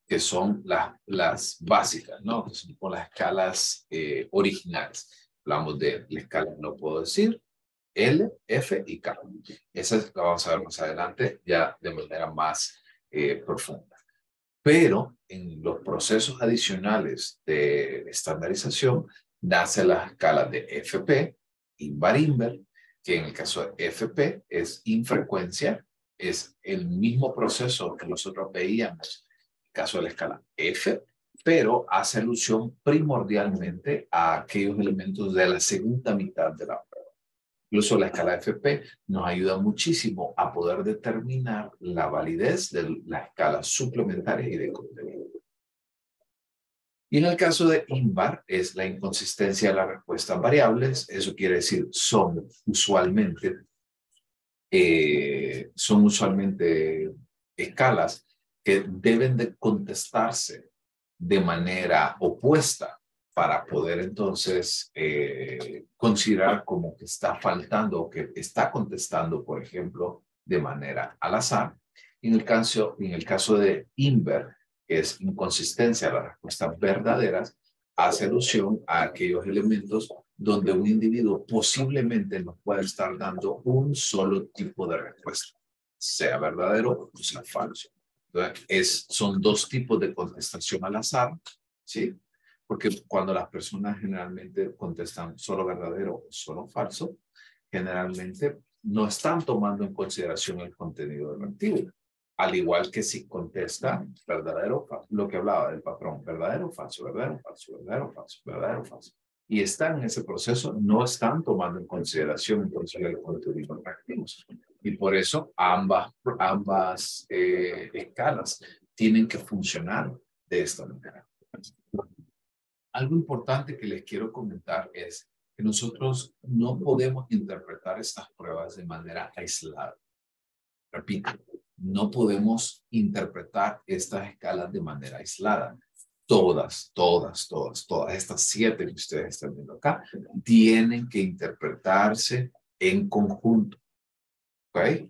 que son las básicas, ¿no? Que son las escalas originales. Hablamos de la escala no puedo decir, L, F y K. Esa la vamos a ver más adelante ya de manera más profunda. Pero en los procesos adicionales de estandarización nace la escala de FP, Inbar-Inber, que en el caso de FP es infrecuencia, es el mismo proceso que nosotros veíamos en el caso de la escala F, pero hace alusión primordialmente a aquellos elementos de la segunda mitad de la prueba. Incluso la escala FP nos ayuda muchísimo a poder determinar la validez de las escalas suplementarias y de contenido. Y en el caso de INVAR es la inconsistencia de las respuestas variables. Eso quiere decir son usualmente escalas que deben de contestarse de manera opuesta para poder entonces considerar como que está faltando o que está contestando, por ejemplo, de manera al azar. En el caso de INVER, que es inconsistencia de las respuestas verdaderas, hace alusión a aquellos elementos donde un individuo posiblemente nos pueda estar dando un solo tipo de respuesta, sea verdadero o sea falso. Entonces, son dos tipos de contestación al azar, ¿sí? Porque cuando las personas generalmente contestan solo verdadero o solo falso, generalmente no están tomando en consideración el contenido del artículo. Al igual que si contesta verdadero, falso, lo que hablaba del patrón, verdadero, falso, verdadero, falso, verdadero, falso, verdadero, falso. Y están en ese proceso, no están tomando en consideración entonces el contenido del artículo. Y por eso ambas escalas tienen que funcionar de esta manera. Algo importante que les quiero comentar es que nosotros no podemos interpretar estas pruebas de manera aislada. Repito, no podemos interpretar estas escalas de manera aislada. Todas estas 7 que ustedes están viendo acá, tienen que interpretarse en conjunto. ¿Ok?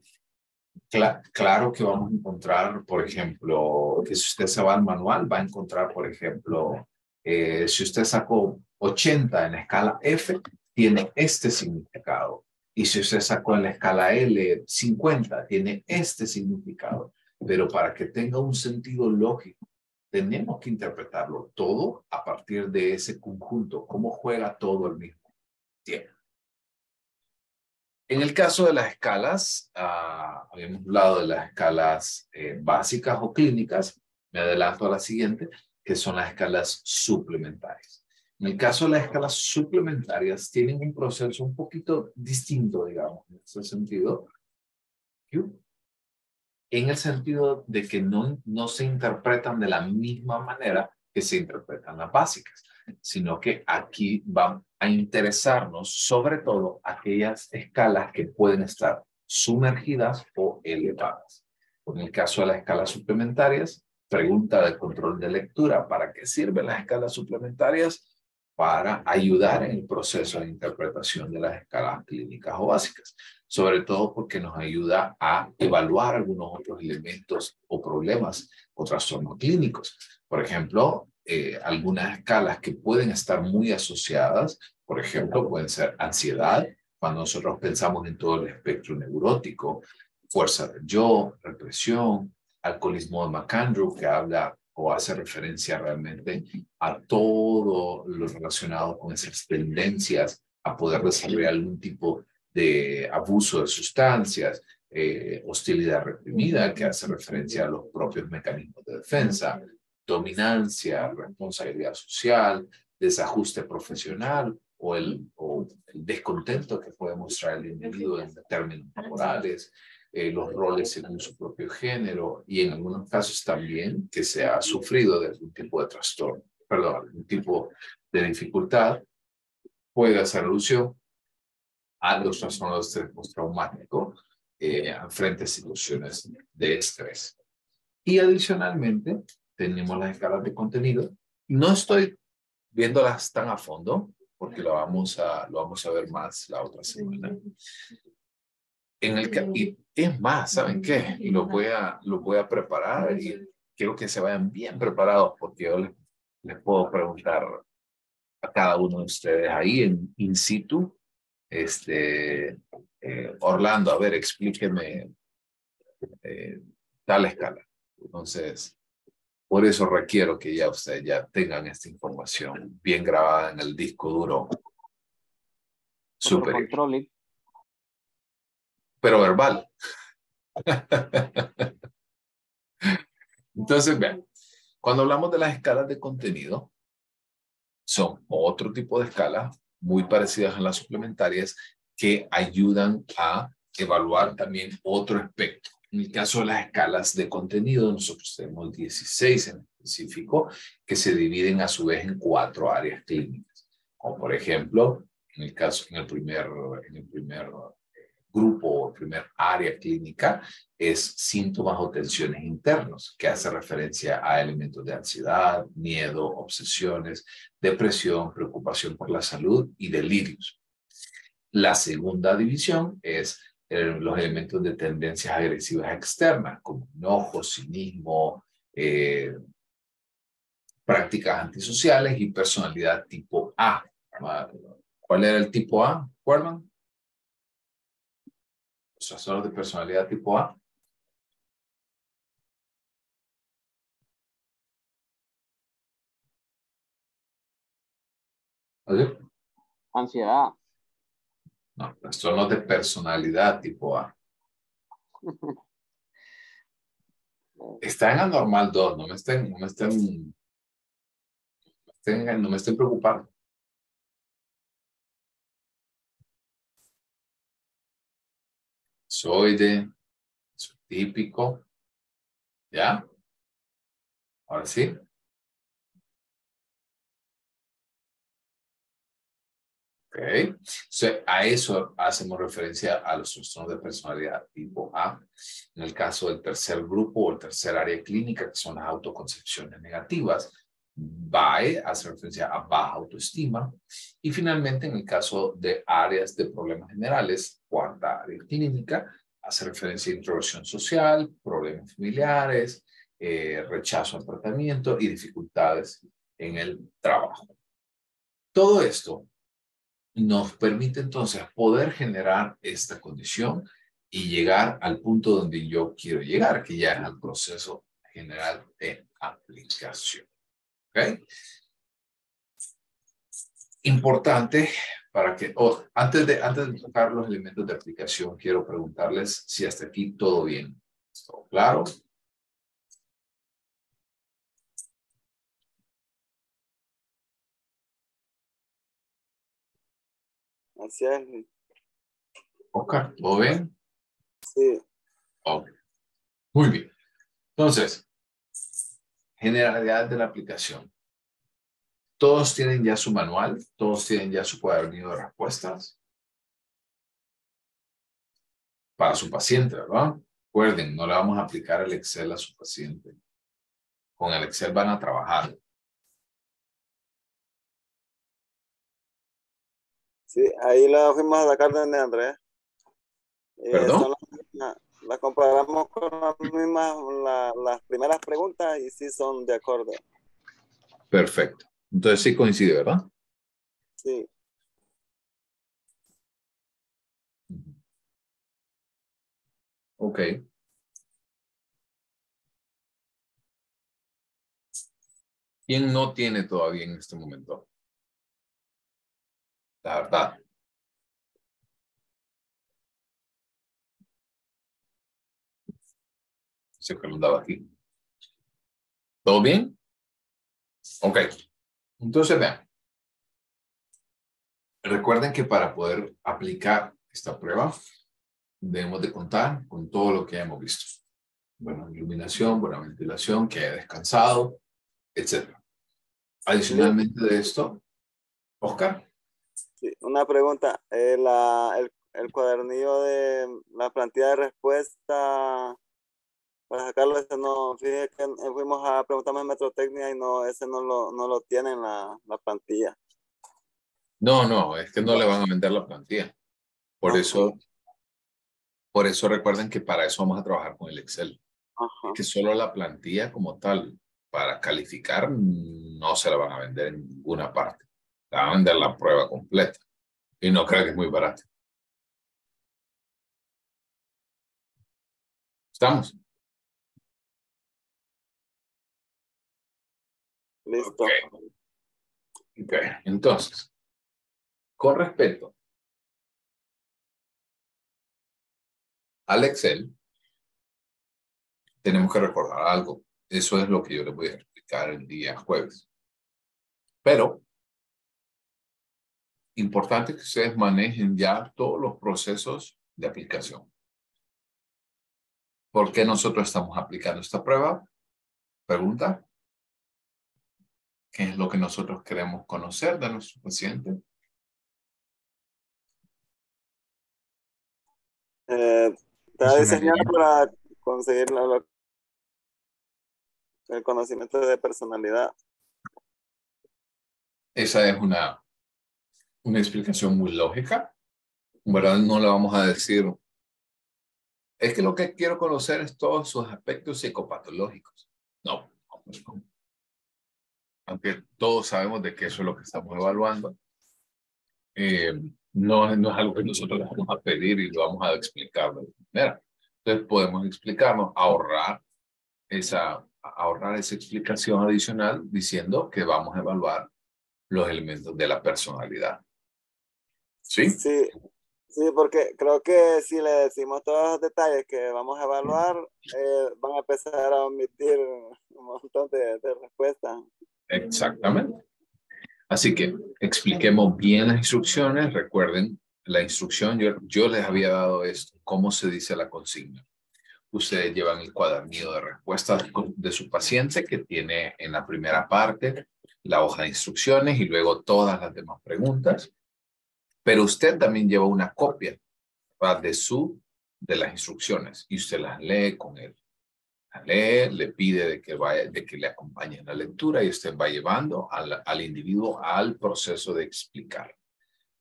Claro que vamos a encontrar, por ejemplo, que si usted se va al manual, va a encontrar, por ejemplo, si usted sacó 80 en la escala F, tiene este significado. Y si usted sacó en la escala L 50, tiene este significado. Pero para que tenga un sentido lógico, tenemos que interpretarlo todo a partir de ese conjunto. ¿Cómo juega todo al mismo tiempo? En el caso de las escalas, habíamos hablado de las escalas básicas o clínicas. Me adelanto a la siguiente, que son las escalas suplementarias. En el caso de las escalas suplementarias, tienen un proceso un poquito distinto, digamos, en ese sentido. En el sentido de que no se interpretan de la misma manera que se interpretan las básicas, sino que aquí van a interesarnos sobre todo aquellas escalas que pueden estar sumergidas o elevadas. En el caso de las escalas suplementarias, pregunta de control de lectura: ¿para qué sirven las escalas suplementarias? Para ayudar en el proceso de interpretación de las escalas clínicas o básicas, sobre todo porque nos ayuda a evaluar algunos otros elementos o problemas o trastornos clínicos. Por ejemplo, algunas escalas que pueden estar muy asociadas, por ejemplo, pueden ser ansiedad, cuando nosotros pensamos en todo el espectro neurótico, fuerza del yo, represión, alcoholismo de McAndrew, que habla o hace referencia realmente a todo lo relacionado con esas tendencias a poder desarrollar algún tipo de abuso de sustancias, hostilidad reprimida, que hace referencia a los propios mecanismos de defensa, dominancia, responsabilidad social, desajuste profesional o el descontento que puede mostrar el individuo en términos laborales, los roles según su propio género y en algunos casos también que se ha sufrido de algún tipo de trastorno, algún tipo de dificultad, puede hacer alusión a los trastornos postraumáticos frente a situaciones de estrés. Y adicionalmente tenemos las escalas de contenido. No estoy viéndolas tan a fondo porque lo vamos a ver más la otra semana. Y es más, ¿saben qué? Lo voy a preparar y quiero que se vayan bien preparados porque yo les puedo preguntar a cada uno de ustedes ahí en in situ. Orlando, a ver, explíqueme tal escala. Entonces, por eso requiero que ya ustedes ya tengan esta información bien grabada en el disco duro superior. Pero verbal. Entonces, vean, cuando hablamos de las escalas de contenido, son otro tipo de escalas muy parecidas a las suplementarias que ayudan a evaluar también otro aspecto. En el caso de las escalas de contenido, nosotros tenemos 16 en específico que se dividen a su vez en 4 áreas clínicas. Como por ejemplo, en el primer grupo o primer área clínica es síntomas o tensiones internos, que hace referencia a elementos de ansiedad, miedo, obsesiones, depresión, preocupación por la salud y delirios. La segunda división es los elementos de tendencias agresivas externas, como enojo, cinismo, prácticas antisociales y personalidad tipo A. ¿Cuál era el tipo A? ¿Recuerdan? Los trastornos de personalidad tipo A. ¿Oye? Ansiedad. No, trastornos de personalidad tipo A. Está en anormal 2, no me estén preocupando. Soy típico. ¿Ya? Ahora sí. Ok. A eso hacemos referencia a los trastornos de personalidad tipo A. En el caso del tercer grupo o el tercer área clínica, que son las autoconcepciones negativas, BAE hace referencia a baja autoestima. Y finalmente, en el caso de áreas de problemas generales, cuarta área clínica, hace referencia a introversión social, problemas familiares, rechazo al tratamiento y dificultades en el trabajo. Todo esto nos permite entonces poder generar esta condición y llegar al punto donde yo quiero llegar, que ya es el proceso general de aplicación. ¿Ok? Importante para que, antes de tocar los elementos de aplicación, quiero preguntarles si hasta aquí todo bien. ¿Todo claro? Así es. Ok, ¿todo bien? Sí. Ok. Muy bien. Entonces, generalidad de la aplicación. Todos tienen ya su manual, todos tienen ya su cuadernillo de respuestas para su paciente, ¿verdad? Recuerden, no le vamos a aplicar el Excel a su paciente. Con el Excel van a trabajar. Sí, ahí la fuimos a sacar de Andrés. ¿Perdón? La comparamos con las mismas, las primeras preguntas y sí son de acuerdo. Perfecto. Entonces sí coincide, ¿verdad? Sí. Ok. ¿Quién no tiene todavía en este momento? La verdad. Se preguntaba aquí. ¿Todo bien? Ok. Entonces vean. Recuerden que para poder aplicar esta prueba, debemos de contar con todo lo que hemos visto. Buena iluminación, buena ventilación, que haya descansado, etc. Adicionalmente de esto, Oscar. Sí, una pregunta. El cuadernillo de la plantilla de respuesta, para sacarlo, ese no, fíjate que fuimos a preguntarme en Metrotecnia y no, ese no lo tiene en la plantilla. No, es que no le van a vender la plantilla. Por Ajá. eso recuerden que para eso vamos a trabajar con el Excel. Ajá. Es que solo la plantilla como tal, para calificar, no se la van a vender en ninguna parte. La van a vender la prueba completa. Y no creo que es muy barato. ¿Estamos? Listo. Ok. Entonces, con respecto al Excel, tenemos que recordar algo. Eso es lo que yo les voy a explicar el día jueves. Pero importante que ustedes manejen ya todos los procesos de aplicación. ¿Por qué nosotros estamos aplicando esta prueba? Pregunta. ¿Qué es lo que nosotros queremos conocer de nuestro paciente? Está diseñado para conseguir el conocimiento de personalidad. Esa es una explicación muy lógica, ¿verdad? No le vamos a decir, es que lo que quiero conocer es todos sus aspectos psicopatológicos. No. Aunque todos sabemos de que eso es lo que estamos evaluando, no es algo que nosotros le vamos a pedir y lo vamos a explicar de esta manera. Entonces podemos explicarnos, ahorrar esa explicación adicional diciendo que vamos a evaluar los elementos de la personalidad. ¿Sí? Sí, porque creo que si le decimos todos los detalles que vamos a evaluar, van a empezar a omitir un montón de respuestas. Exactamente. Así que expliquemos bien las instrucciones. Recuerden, la instrucción, yo les había dado esto, cómo se dice la consigna. Ustedes llevan el cuadernillo de respuestas de su paciente que tiene en la primera parte la hoja de instrucciones y luego todas las demás preguntas. Pero usted también lleva una copia, ¿verdad? de las instrucciones y usted las lee con él. Las lee, le pide de que le acompañe en la lectura y usted va llevando al individuo al proceso de explicar.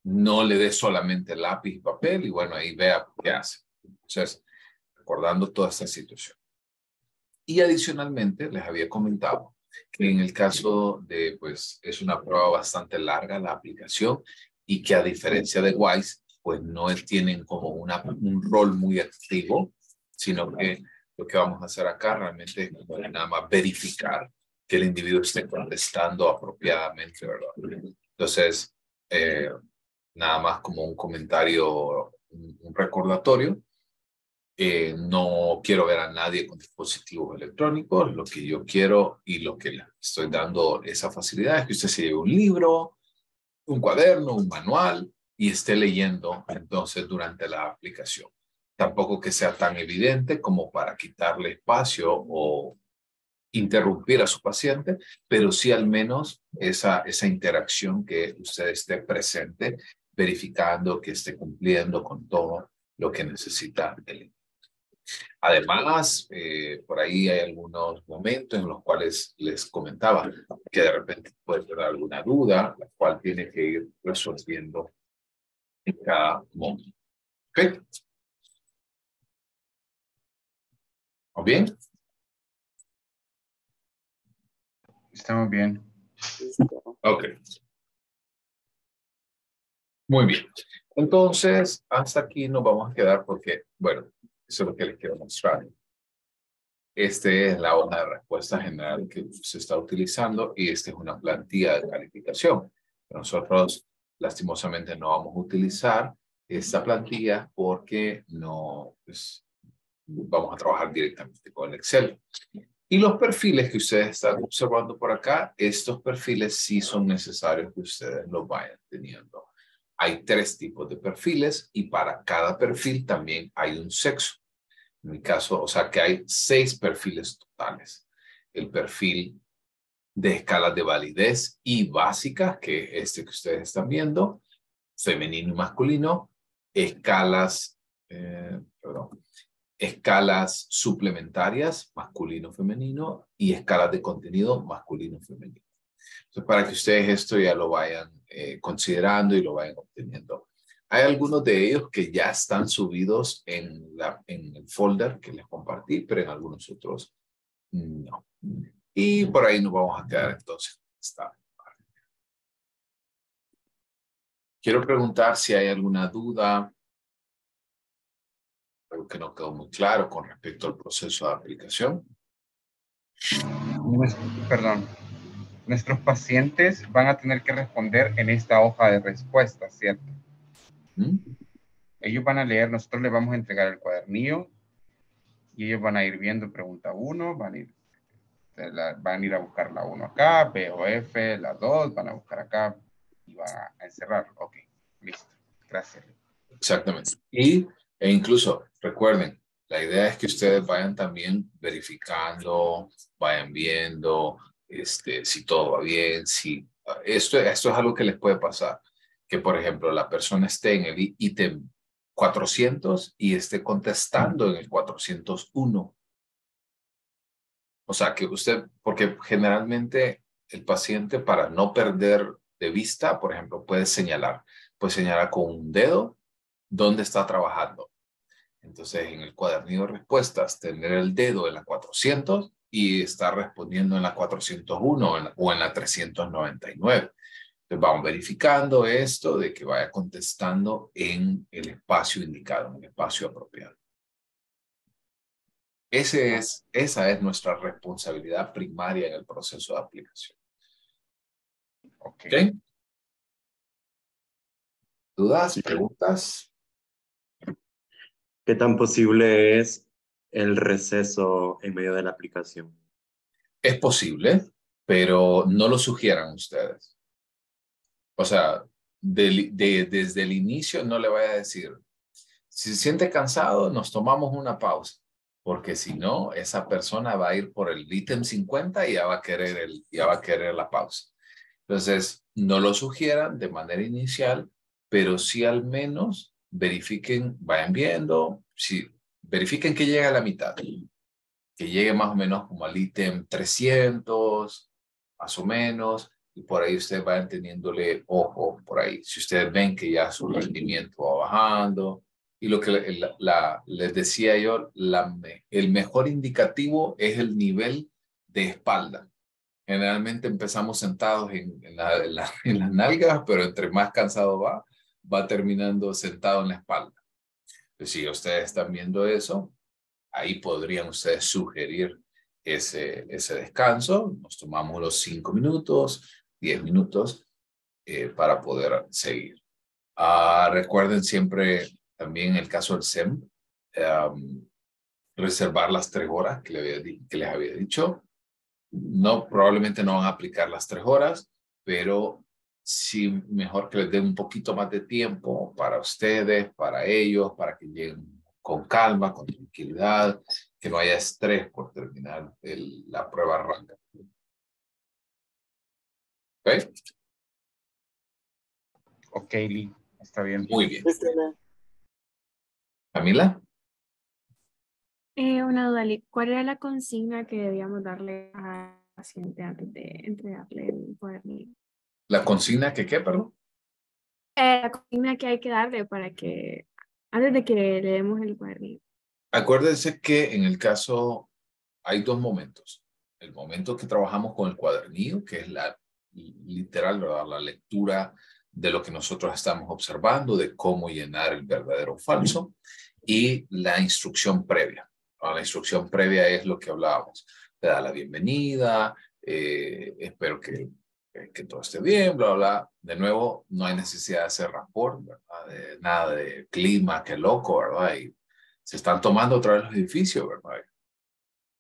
No le dé solamente lápiz y papel y bueno, ahí vea qué hace. Entonces, recordando toda esta situación. Y adicionalmente, les había comentado que en el caso de, pues, es una prueba bastante larga la aplicación y que a diferencia de WISE, pues no tienen como un rol muy activo, sino que lo que vamos a hacer acá realmente es nada más verificar que el individuo esté contestando apropiadamente, ¿verdad? Entonces, nada más como un comentario, un recordatorio. No quiero ver a nadie con dispositivos electrónicos. Lo que yo quiero y lo que le estoy dando esa facilidad es que usted se lleve un libro, un cuaderno, un manual y esté leyendo entonces durante la aplicación. Tampoco que sea tan evidente como para quitarle espacio o interrumpir a su paciente, pero sí al menos esa interacción que usted esté presente, verificando que esté cumpliendo con todo lo que necesita el. Además, por ahí hay algunos momentos en los cuales les comentaba que de repente puede tener alguna duda, la cual tiene que ir resolviendo en cada momento. ¿Ok? ¿O bien? Estamos bien. Ok. Muy bien. Entonces, hasta aquí nos vamos a quedar porque, bueno, eso es lo que les quiero mostrar. Esta es la hoja de respuesta general que se está utilizando y esta es una plantilla de calificación. Nosotros, lastimosamente, no vamos a utilizar esta plantilla porque no, pues, vamos a trabajar directamente con el Excel. Y los perfiles que ustedes están observando por acá, estos perfiles sí son necesarios que ustedes los vayan teniendo. Hay 3 tipos de perfiles y para cada perfil también hay un sexo. En mi caso, o sea que hay 6 perfiles totales. El perfil de escalas de validez y básicas, que es este que ustedes están viendo, femenino y masculino, escalas suplementarias, masculino-femenino, y escalas de contenido, masculino-femenino. Entonces, para que ustedes esto ya lo vayan considerando y lo vayan obteniendo. Hay algunos de ellos que ya están subidos en el folder que les compartí, pero en algunos otros no. Y por ahí nos vamos a quedar entonces. Quiero preguntar si hay alguna duda, algo que no quedó muy claro con respecto al proceso de aplicación. Perdón. Nuestros pacientes van a tener que responder en esta hoja de respuesta, ¿cierto? Ellos van a leer, nosotros les vamos a entregar el cuadernillo y ellos van a ir viendo pregunta 1, van a ir a buscar la 1 acá, B o F, la 2, van a buscar acá iba a encerrar. Ok, listo. Gracias. Exactamente. E incluso, recuerden, la idea es que ustedes vayan también verificando, vayan viendo si todo va bien, si esto es algo que les puede pasar. Que, por ejemplo, la persona esté en el ítem 400 y esté contestando en el 401. O sea, que usted, porque generalmente el paciente, para no perder de vista, por ejemplo, puede señalar con un dedo dónde está trabajando. Entonces, en el cuadernillo de respuestas, tener el dedo en la 400 y estar respondiendo en la 401 o en la 399. Entonces, vamos verificando esto de que vaya contestando en el espacio indicado, en el espacio apropiado. Esa es nuestra responsabilidad primaria en el proceso de aplicación. Ok. ¿Ok? ¿Dudas? ¿Preguntas? ¿Qué tan posible es el receso en medio de la aplicación? Es posible, pero no lo sugieran ustedes. O sea, desde el inicio no le vaya a decir, si se siente cansado, nos tomamos una pausa, porque si no, esa persona va a ir por el ítem 50 y ya va a querer la pausa. Entonces, no lo sugieran de manera inicial, pero sí al menos verifiquen, vayan viendo, verifiquen que llegue a la mitad, que llegue más o menos como al ítem 300, más o menos, y por ahí ustedes vayan teniéndole ojo por ahí. Si ustedes ven que ya su rendimiento va bajando, y lo que les decía yo, el mejor indicativo es el nivel de espalda. Generalmente empezamos sentados en las nalgas, pero entre más cansado va terminando sentado en la espalda. Entonces, si ustedes están viendo eso, ahí podrían ustedes sugerir ese descanso. Nos tomamos los 5 minutos, 10 minutos para poder seguir. Recuerden siempre también en el caso del SEM, reservar las 3 horas que les había dicho. No, probablemente no van a aplicar las 3 horas, pero sí mejor que les den un poquito más de tiempo para ustedes, para ellos, para que lleguen con calma, con tranquilidad, que no haya estrés por terminar la prueba rápida. ¿Ok? Ok, Lee, está bien. Muy bien. Sí. Camila, Una duda, Lee. ¿Cuál era la consigna que debíamos darle al paciente antes de entregarle el cuadernillo? la consigna que qué, perdón. La consigna que hay que darle para que, antes de que le demos el cuadernillo. Acuérdense que en el caso hay 2 momentos. El momento que trabajamos con el cuadernillo, que es literal, ¿verdad? La lectura de lo que nosotros estamos observando, de cómo llenar el verdadero o falso, y la instrucción previa. La instrucción previa es lo que hablábamos. Te da la bienvenida, espero que todo esté bien, bla, bla. De nuevo, no hay necesidad de hacer rapport, ¿verdad? Nada de clima, qué loco, ¿verdad? Y se están tomando otra vez los edificios, ¿verdad?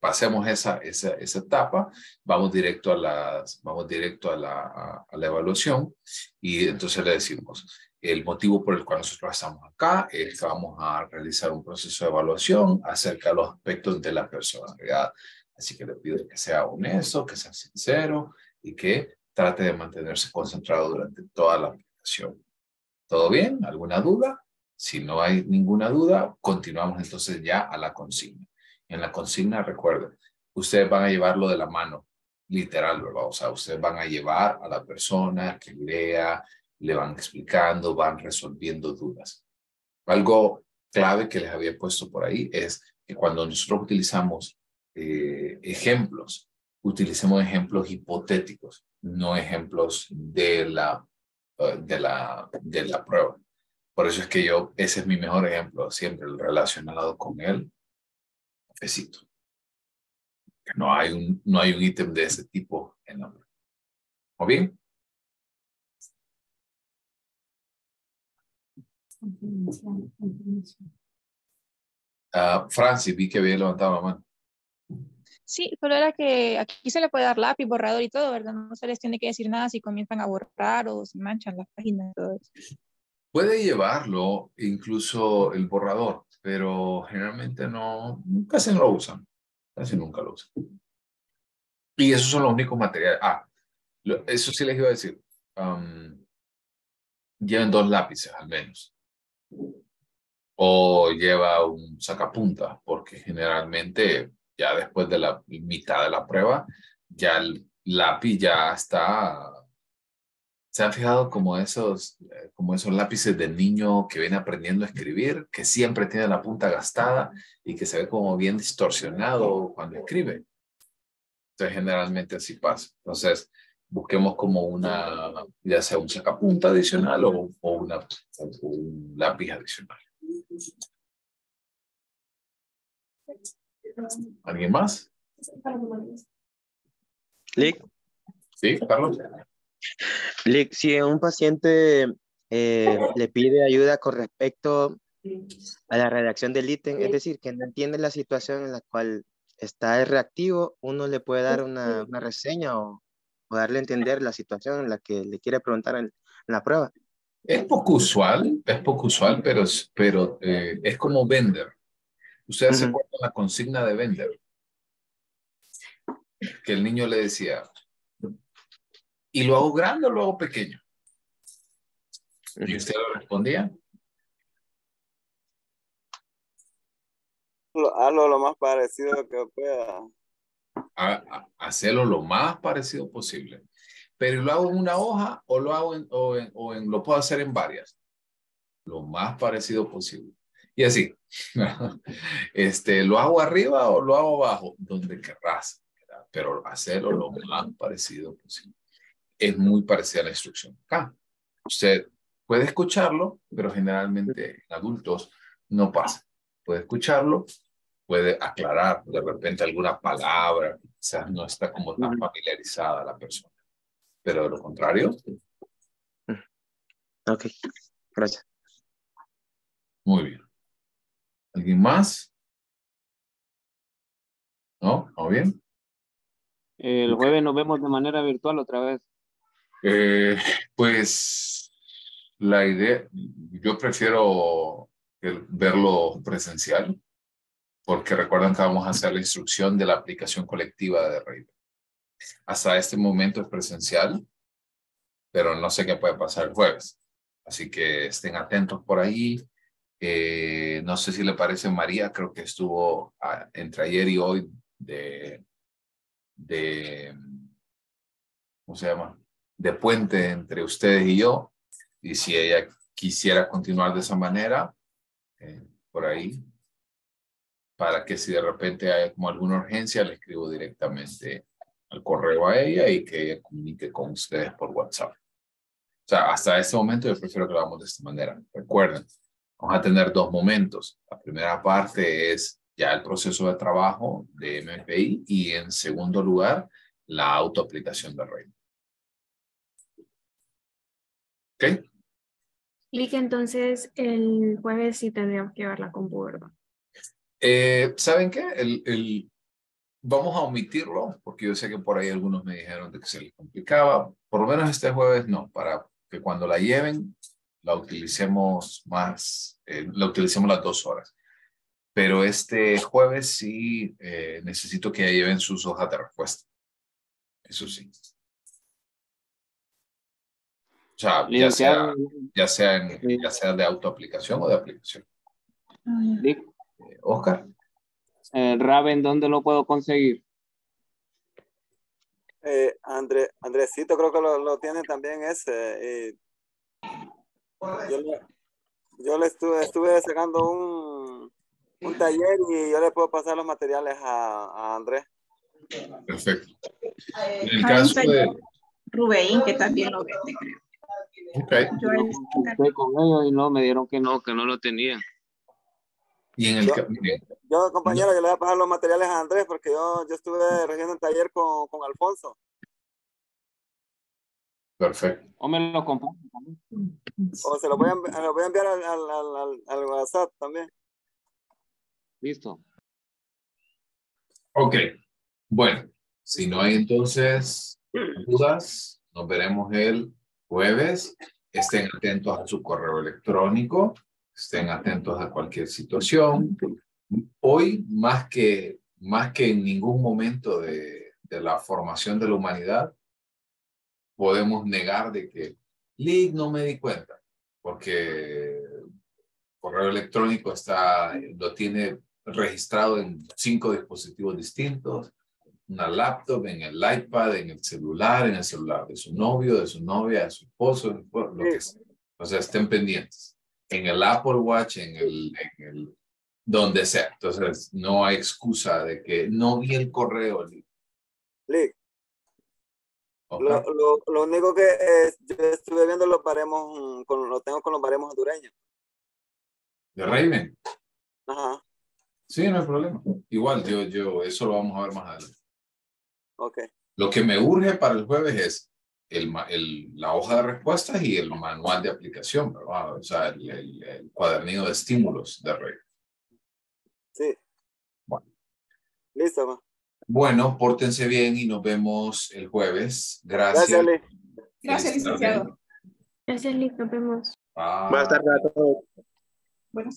Pasemos esa etapa, vamos directo a la evaluación y entonces le decimos, el motivo por el cual nosotros estamos acá es que vamos a realizar un proceso de evaluación acerca de los aspectos de la personalidad. Así que le pido que sea honesto, que sea sincero y que trate de mantenerse concentrado durante toda la aplicación. ¿Todo bien? ¿Alguna duda? Si no hay ninguna duda, continuamos entonces ya a la consigna. En la consigna, recuerden, ustedes van a llevarlo de la mano, literal, ¿verdad? O sea, ustedes van a llevar a la persona que lea, le van explicando, van resolviendo dudas. Algo clave que les había puesto por ahí es que cuando nosotros utilizamos ejemplos, utilicemos ejemplos hipotéticos, no ejemplos de la prueba. Por eso es que ese es mi mejor ejemplo, siempre relacionado con el cafecito. No hay un ítem de ese tipo en la prueba. ¿O bien? Francis, vi que había levantado la mano. Sí, solo era que aquí se le puede dar lápiz, borrador y todo, ¿verdad? No se les tiene que decir nada si comienzan a borrar o se manchan las páginas y todo eso. Puede llevarlo incluso el borrador, pero generalmente no, casi no lo usan. Casi nunca lo usan. Y esos son los únicos materiales. Eso sí les iba a decir. Lleven 2 lápices al menos. O lleva un sacapuntas, porque generalmente ya después de la mitad de la prueba, ya el lápiz ya está. ¿Se han fijado como esos lápices de niño que viene aprendiendo a escribir, que siempre tiene la punta gastada y que se ve como bien distorsionado cuando escribe? Entonces, generalmente así pasa. Entonces, busquemos como ya sea un sacapunta adicional o un lápiz adicional. ¿Alguien más? Lick, Sí, Carlos. Lick, si un paciente le pide ayuda con respecto a la redacción del ítem, es decir, que no entiende la situación en la cual está reactivo, uno le puede dar una reseña o darle a entender la situación en la que le quiere preguntar en la prueba. Es poco usual, pero es como Bender. ¿Ustedes se acuerdan la consigna de Bender? Que el niño le decía, ¿y lo hago grande o lo hago pequeño? Y usted le respondía, Hazlo lo más parecido que pueda. hacerlo lo más parecido posible. Pero ¿lo hago en una hoja o lo hago lo puedo hacer en varias? Lo más parecido posible. Y así, ¿lo hago arriba o lo hago abajo? Donde querrás, ¿verdad? Pero hacerlo lo más parecido posible. Es muy parecida a la instrucción acá. Usted puede escucharlo, pero generalmente en adultos no pasa. Puede escucharlo, puede aclarar de repente alguna palabra, quizás no está como tan familiarizada la persona. Pero de lo contrario. Ok, gracias. Muy bien. ¿Alguien más? ¿No? ¿Todo bien? El jueves nos vemos de manera virtual otra vez. Pues la idea, yo prefiero verlo presencial, porque recuerdan que vamos a hacer la instrucción de la aplicación colectiva de Raven. Hasta este momento es presencial, pero no sé qué puede pasar el jueves. Así que estén atentos por ahí. No sé si le parece María, creo que estuvo entre ayer y hoy ¿cómo se llama? De puente entre ustedes y yo. Y si ella quisiera continuar de esa manera, por ahí, para que si de repente hay como alguna urgencia, le escribo directamente al correo a ella y que ella comunique con ustedes por WhatsApp. O sea, hasta este momento yo prefiero que lo hagamos de esta manera. Recuerden, vamos a tener 2 momentos. La primera parte es ya el proceso de trabajo de MPI y en segundo lugar, la autoaplicación de Raven. ¿Ok? Y que entonces el jueves sí tendríamos que llevar la compu, ¿verdad? ¿Saben qué? Vamos a omitirlo, porque yo sé que por ahí algunos me dijeron de que se les complicaba. Por lo menos este jueves no, para que cuando la lleven, la utilicemos la utilicemos las 2 horas. Pero este jueves sí necesito que lleven sus hojas de respuesta. Eso sí. O sea, ya sea de autoaplicación o de aplicación. Oscar. Raven, ¿dónde lo puedo conseguir? Andresito creo que lo tiene también ese. Yo le estuve sacando un taller y yo le puedo pasar los materiales a Andrés. Perfecto. En el Hay un caso taller, de... Rubén, que también lo vende, creo. Okay. Yo consulté con ellos y no, me dieron que no lo tenían. Y en el yo, compañero, yo le voy a pasar los materiales a Andrés porque yo estuve regiendo un taller con Alfonso. Perfecto. O me lo comparto también. O se lo voy a enviar al WhatsApp también. Listo. Ok. Bueno, si no hay entonces dudas, nos veremos el jueves. Estén atentos a su correo electrónico, estén atentos a cualquier situación. Hoy, más que en ningún momento de la formación de la humanidad, podemos negar de que Lick no me di cuenta, porque el correo electrónico lo tiene registrado en 5 dispositivos distintos, una laptop, en el iPad, en el celular de su novio, de su novia, de su esposo, lo que sea. O sea, estén pendientes. En el Apple Watch, en el donde sea. Entonces, no hay excusa de que no vi el correo. Lick, Okay. lo único que yo estuve viendo los baremos, lo tengo con los baremos hondureños. ¿De Raven? Ajá. Sí, no hay problema. Igual, yo eso lo vamos a ver más adelante. Ok. Lo que me urge para el jueves es la hoja de respuestas y el manual de aplicación, ¿verdad? O sea, el cuadernillo de estímulos de Raven. Sí. Bueno. Listo, ma. Bueno, pórtense bien y nos vemos el jueves. Gracias. Gracias, Lick. Gracias, licenciado. Gracias, Lick. Nos vemos. Bye. Buenas tardes a todos. Buenas tardes.